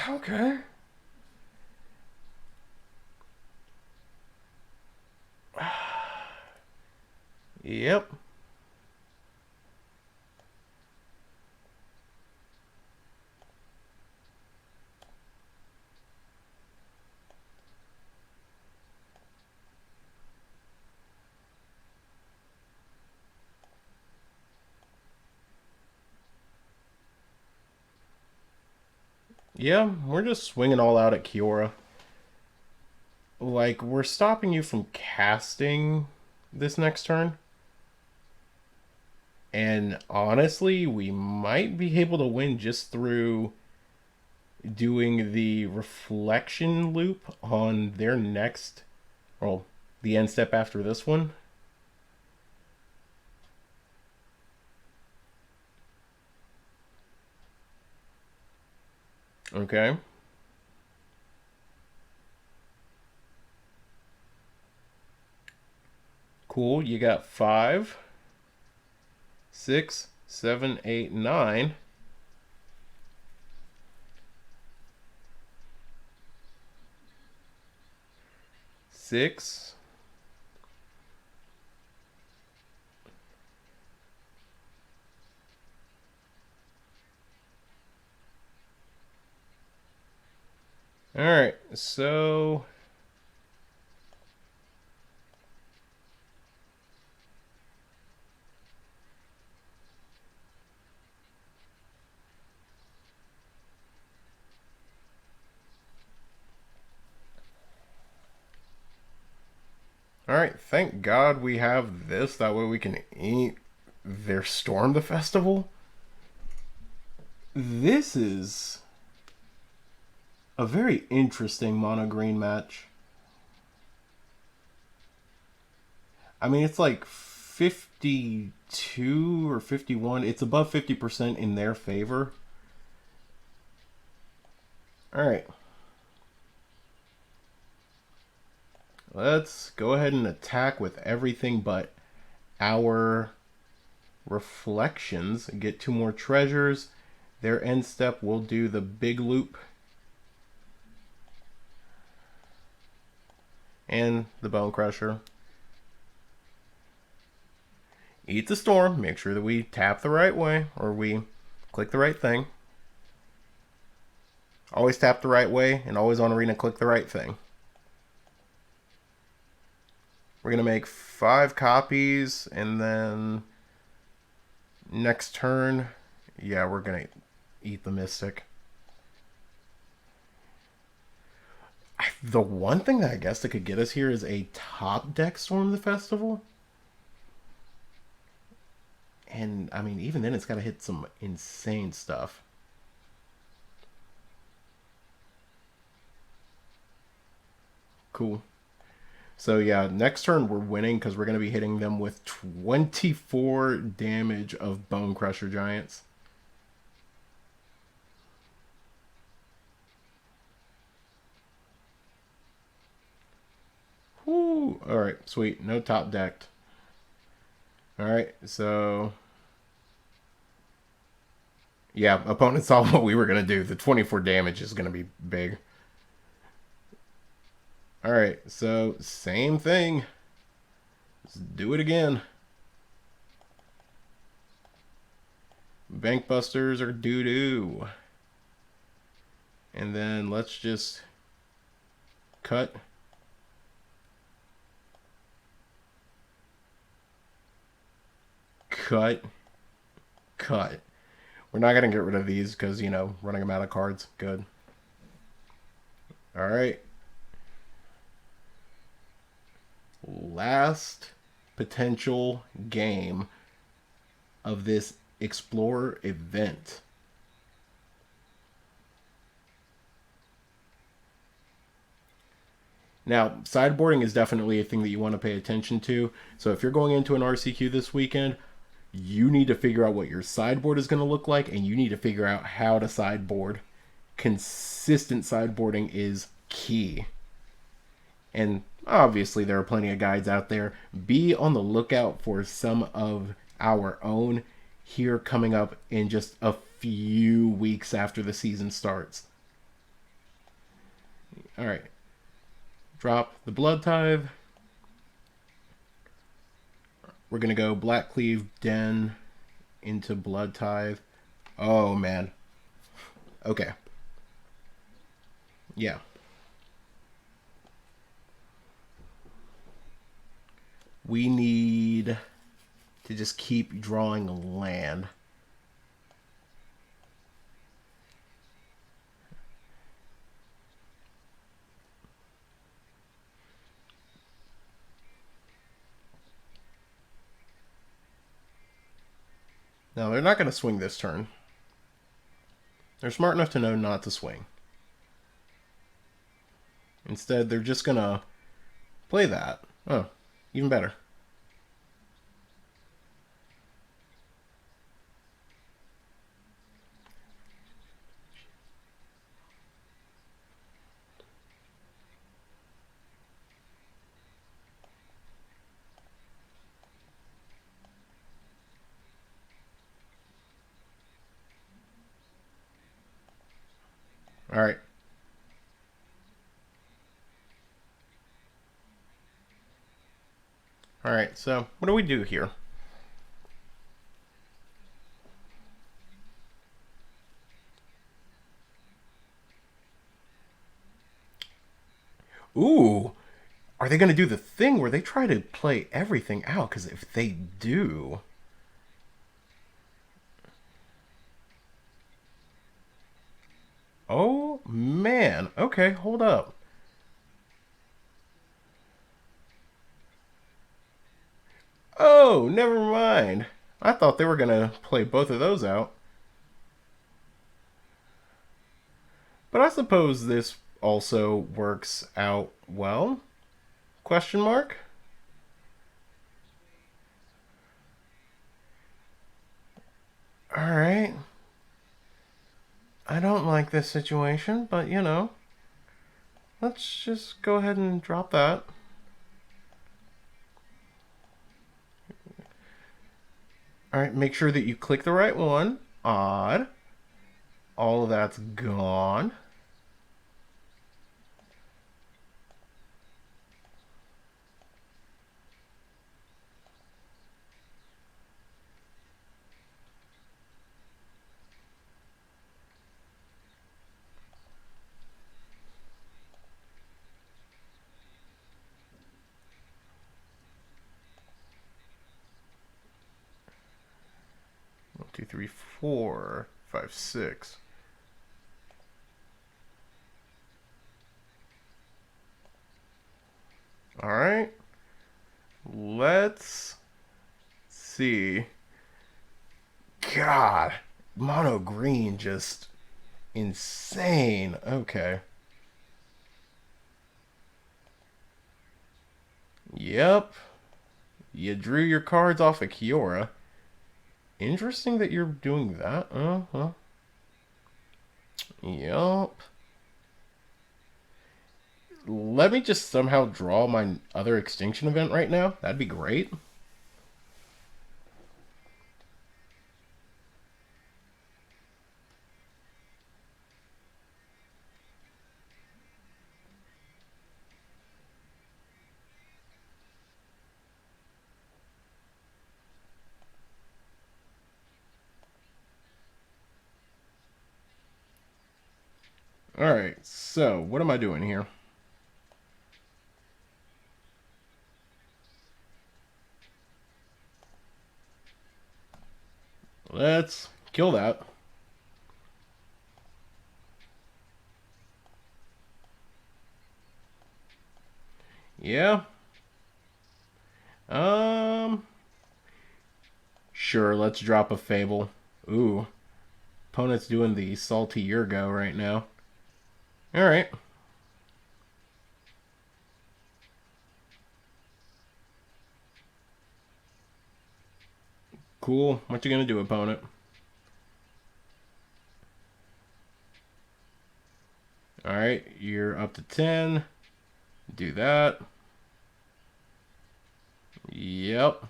Okay. Yep. Yeah, we're just swinging all out at Kiora. Like, we're stopping you from casting this next turn. And honestly, we might be able to win just through doing the reflection loop on their next, well, the end step after this one. Okay. Cool. You got 5, 6, 7, 8, 9. Six. All right, so all right, thank God we have this. That way we can eat their Storm the Festival. This is a very interesting mono green match. I mean, it's like 52 or 51. It's above 50% in their favor. All right. Let's go ahead and attack with everything but our reflections. Get 2 more treasures. Their end step will do the big loop. And the Bone Crusher. Eat the Storm. Make sure that we tap the right way, or we click the right thing. Always tap the right way, and always on Arena click the right thing. We're going to make 5 copies, and then next turn, yeah, we're going to eat the Mystic. The one thing that I guess that could get us here is a top deck Storm the Festival. And, I mean, even then it's got to hit some insane stuff. Cool. So, yeah, next turn we're winning because we're going to be hitting them with 24 damage of Bone Crusher Giants. Woo! Alright, sweet. No top decked. Alright, so... Yeah, opponent saw what we were going to do. The 24 damage is going to be big. Alright, so same thing. Let's do it again. Bank Busters are doo-doo. And then let's just cut. Cut. Cut. We're not going to get rid of these because, you know, running them out of cards. Good. Alright. Last potential game of this Explorer event. Now, sideboarding is definitely a thing that you want to pay attention to. So if you're going into an RCQ this weekend, you need to figure out what your sideboard is going to look like, and you need to figure out how to sideboard. Consistent sideboarding is key. And obviously there are plenty of guides out there. Be on the lookout for some of our own here coming up in just a few weeks after the season starts. Alright. Drop the Blood Tithe. We're going to go Blackcleave Den into Blood Tithe. Oh, man. Okay. Yeah. We need to just keep drawing land. Now, they're not going to swing this turn. They're smart enough to know not to swing. Instead, they're just going to play that. Oh, even better. All right. All right, so what do we do here? Ooh, are they going to do the thing where they try to play everything out? Because if they do... Oh, man. Okay, hold up. Oh, never mind. I thought they were going to play both of those out. But I suppose this also works out well? Question mark? Alright. I don't like this situation, but you know. Let's just go ahead and drop that. Alright, make sure that you click the right one. Odd. All of that's gone. One, two, three, 4, 5, 6. All right. Let's see. God, mono green just insane. Okay. Yep. You drew your cards off of Kiora. Interesting that you're doing that. Uh-huh. Yup. Let me just somehow draw my other extinction event right now. That'd be great. Alright, so what am I doing here? Let's kill that. Yeah. Um. Sure, let's drop a Fable. Ooh. Opponent's doing the salty Yurgo right now. Alright. Cool. What you gonna do, opponent? Alright, you're up to 10. Do that. Yep.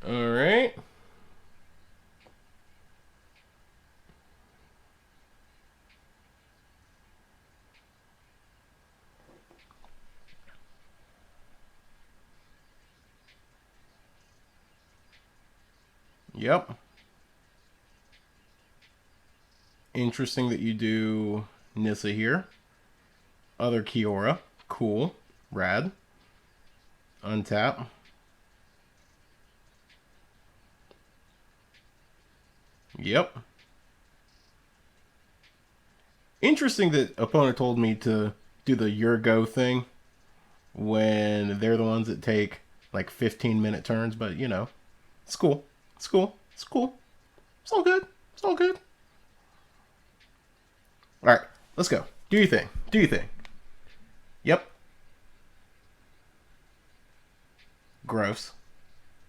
Alright. Yep. Interesting that you do Nissa here. Other Kiora. Cool. Rad. Untap. Yep. Interesting that opponent told me to do the your go thing when they're the ones that take like 15-minute turns, but you know, it's cool. It's cool. It's cool. It's all good. It's all good. All right, let's go. Do your thing. Do your thing. Yep. Gross.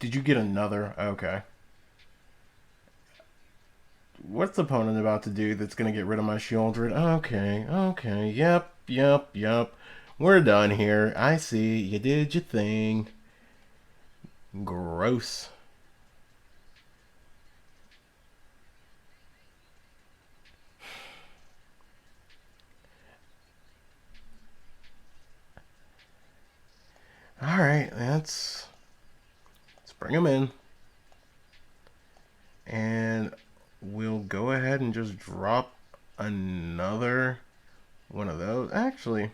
Did you get another? Okay. What's the opponent about to do that's going to get rid of my Shieldred? Okay, okay, yep. We're done here. I see. You did your thing. Gross. Alright, let's bring him in. And we'll go ahead and just drop another one of those. Actually,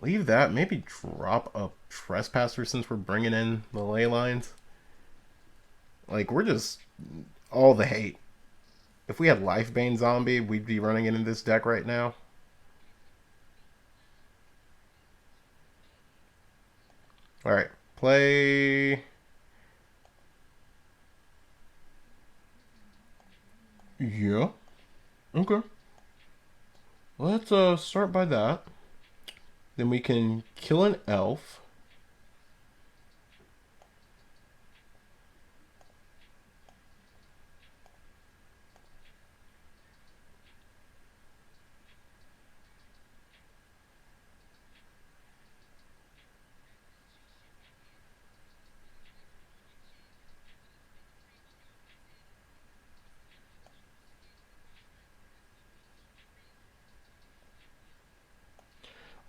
leave that. Maybe drop a Trespasser since we're bringing in the ley lines. Like, we're just all the hate. If we had Lifebane Zombie, we'd be running it in this deck right now. Alright, play... Yeah. Okay. Let's start by that. Then we can kill an elf.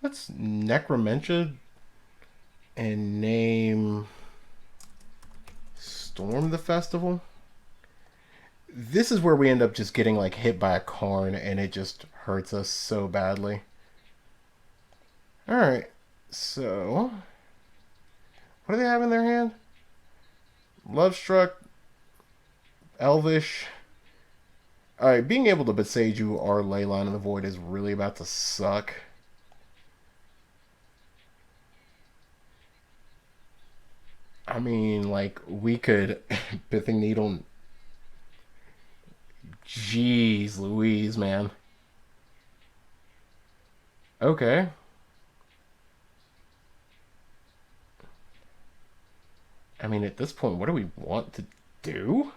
Let's Necromentia and name Storm the Festival. This is where we end up just getting like hit by a Karn and it just hurts us so badly. Alright, so what do they have in their hand? Love Struck, Elvish. Alright, being able to Beseiju our Leyline of the Void is really about to suck. I mean, like, we could Pithing Needle. Jeez Louise, man. Okay. I mean, at this point, what do we want to do?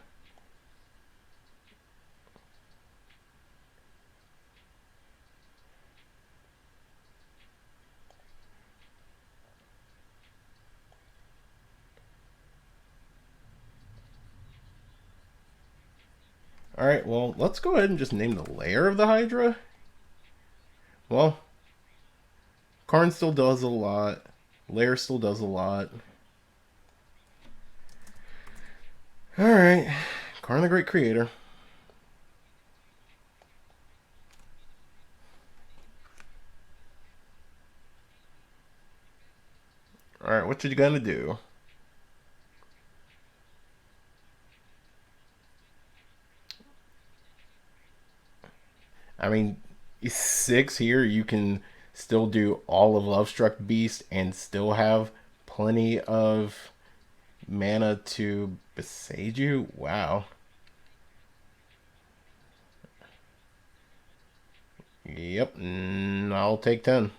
Alright, well, let's go ahead and just name the layer of the Hydra. Well, Karn still does a lot. Layer still does a lot. Alright. Karn the Great Creator. Alright, what you gonna do? I mean, 6 here, you can still do all of Lovestruck Beast and still have plenty of mana to Beseiju. Wow. Yep, I'll take 10.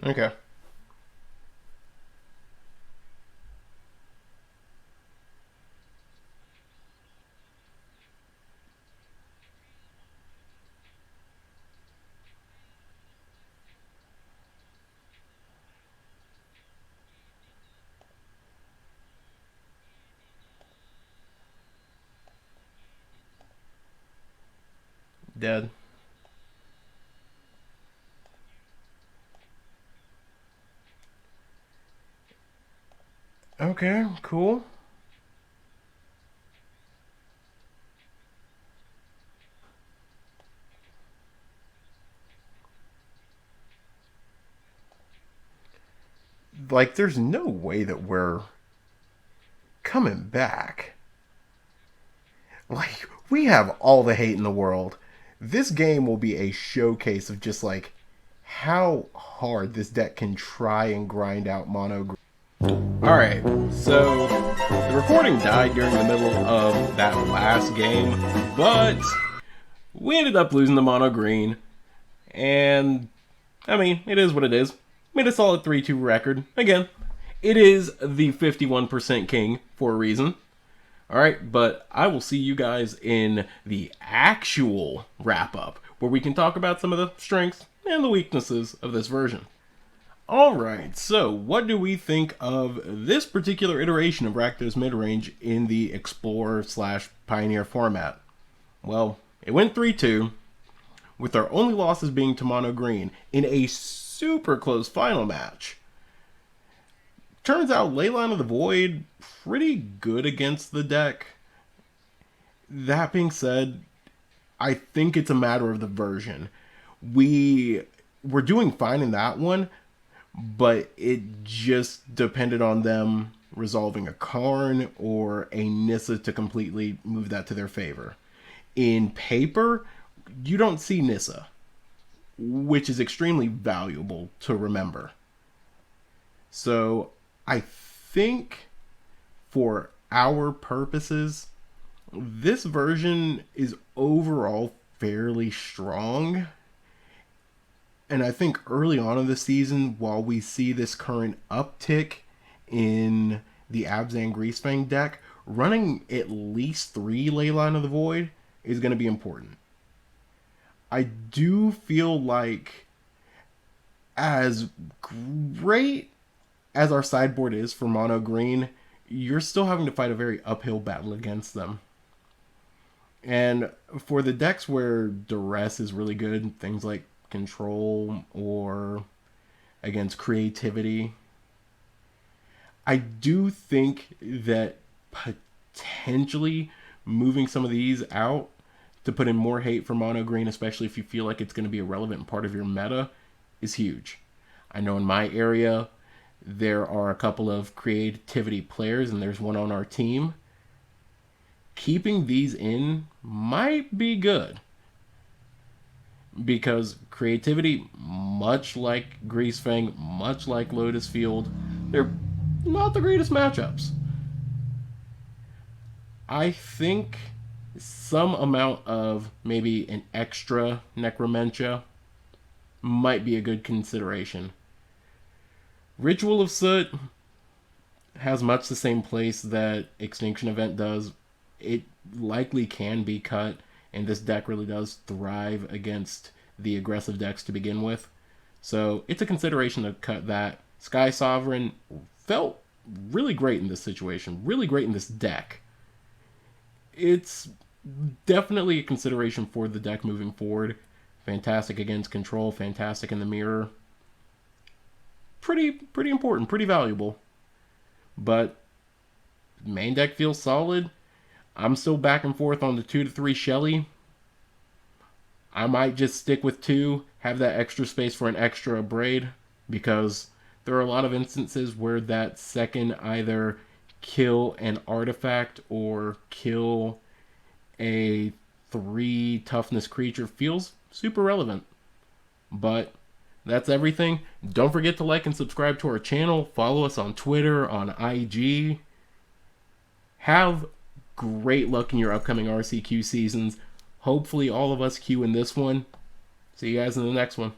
Okay. Dead. Okay, cool. Like, there's no way that we're coming back. Like, we have all the hate in the world. This game will be a showcase of just, like, how hard this deck can try and grind out mono. Alright, so the recording died during the middle of that last game, but we ended up losing the mono green, and I mean, it is what it is. Made a solid 3-2 record. Again, it is the 51% king for a reason. Alright, but I will see you guys in the actual wrap-up, where we can talk about some of the strengths and the weaknesses of this version. Alright, so what do we think of this particular iteration of Rakdos Midrange in the Explorer/Pioneer format? Well, it went 3-2, with our only losses being to mono green in a super close final match. Turns out Leyline of the Void pretty good against the deck. That being said, I think it's a matter of the version. We were doing fine in that one, but it just depended on them resolving a Karn or a Nissa to completely move that to their favor. In paper, you don't see Nissa, which is extremely valuable to remember. So I think for our purposes, this version is overall fairly strong. And I think early on in the season, while we see this current uptick in the Abzan Greasefang deck, running at least 3 Leyline of the Void is going to be important. I do feel like, as great as our sideboard is for mono green, you're still having to fight a very uphill battle against them. And for the decks where duress is really good, things like control or against creativity, I do think that potentially moving some of these out to put in more hate for mono green, especially if you feel like it's going to be a relevant part of your meta, is huge. I know in my area there are a couple of creativity players, and there's one on our team. Keeping these in might be good because creativity, much like Greasefang, much like Lotus Field, they're not the greatest matchups. I think some amount of maybe an extra Necromentia might be a good consideration. Ritual of Soot has much the same place that Extinction Event does. It likely can be cut, and this deck really does thrive against the aggressive decks to begin with. So it's a consideration to cut that. Sky Sovereign felt really great in this situation, really great in this deck. It's definitely a consideration for the deck moving forward. Fantastic against control, fantastic in the mirror. Pretty important, pretty valuable. But main deck feels solid. I'm still back and forth on the 2 to 3 Shelly. I might just stick with 2, have that extra space for an extra Abrade, because there are a lot of instances where that second either kill an artifact or kill a 3 toughness creature feels super relevant. But that's everything. Don't forget to like and subscribe to our channel. Follow us on Twitter, on IG. Have great luck in your upcoming RCQ seasons. Hopefully all of us queue in this one. See you guys in the next one.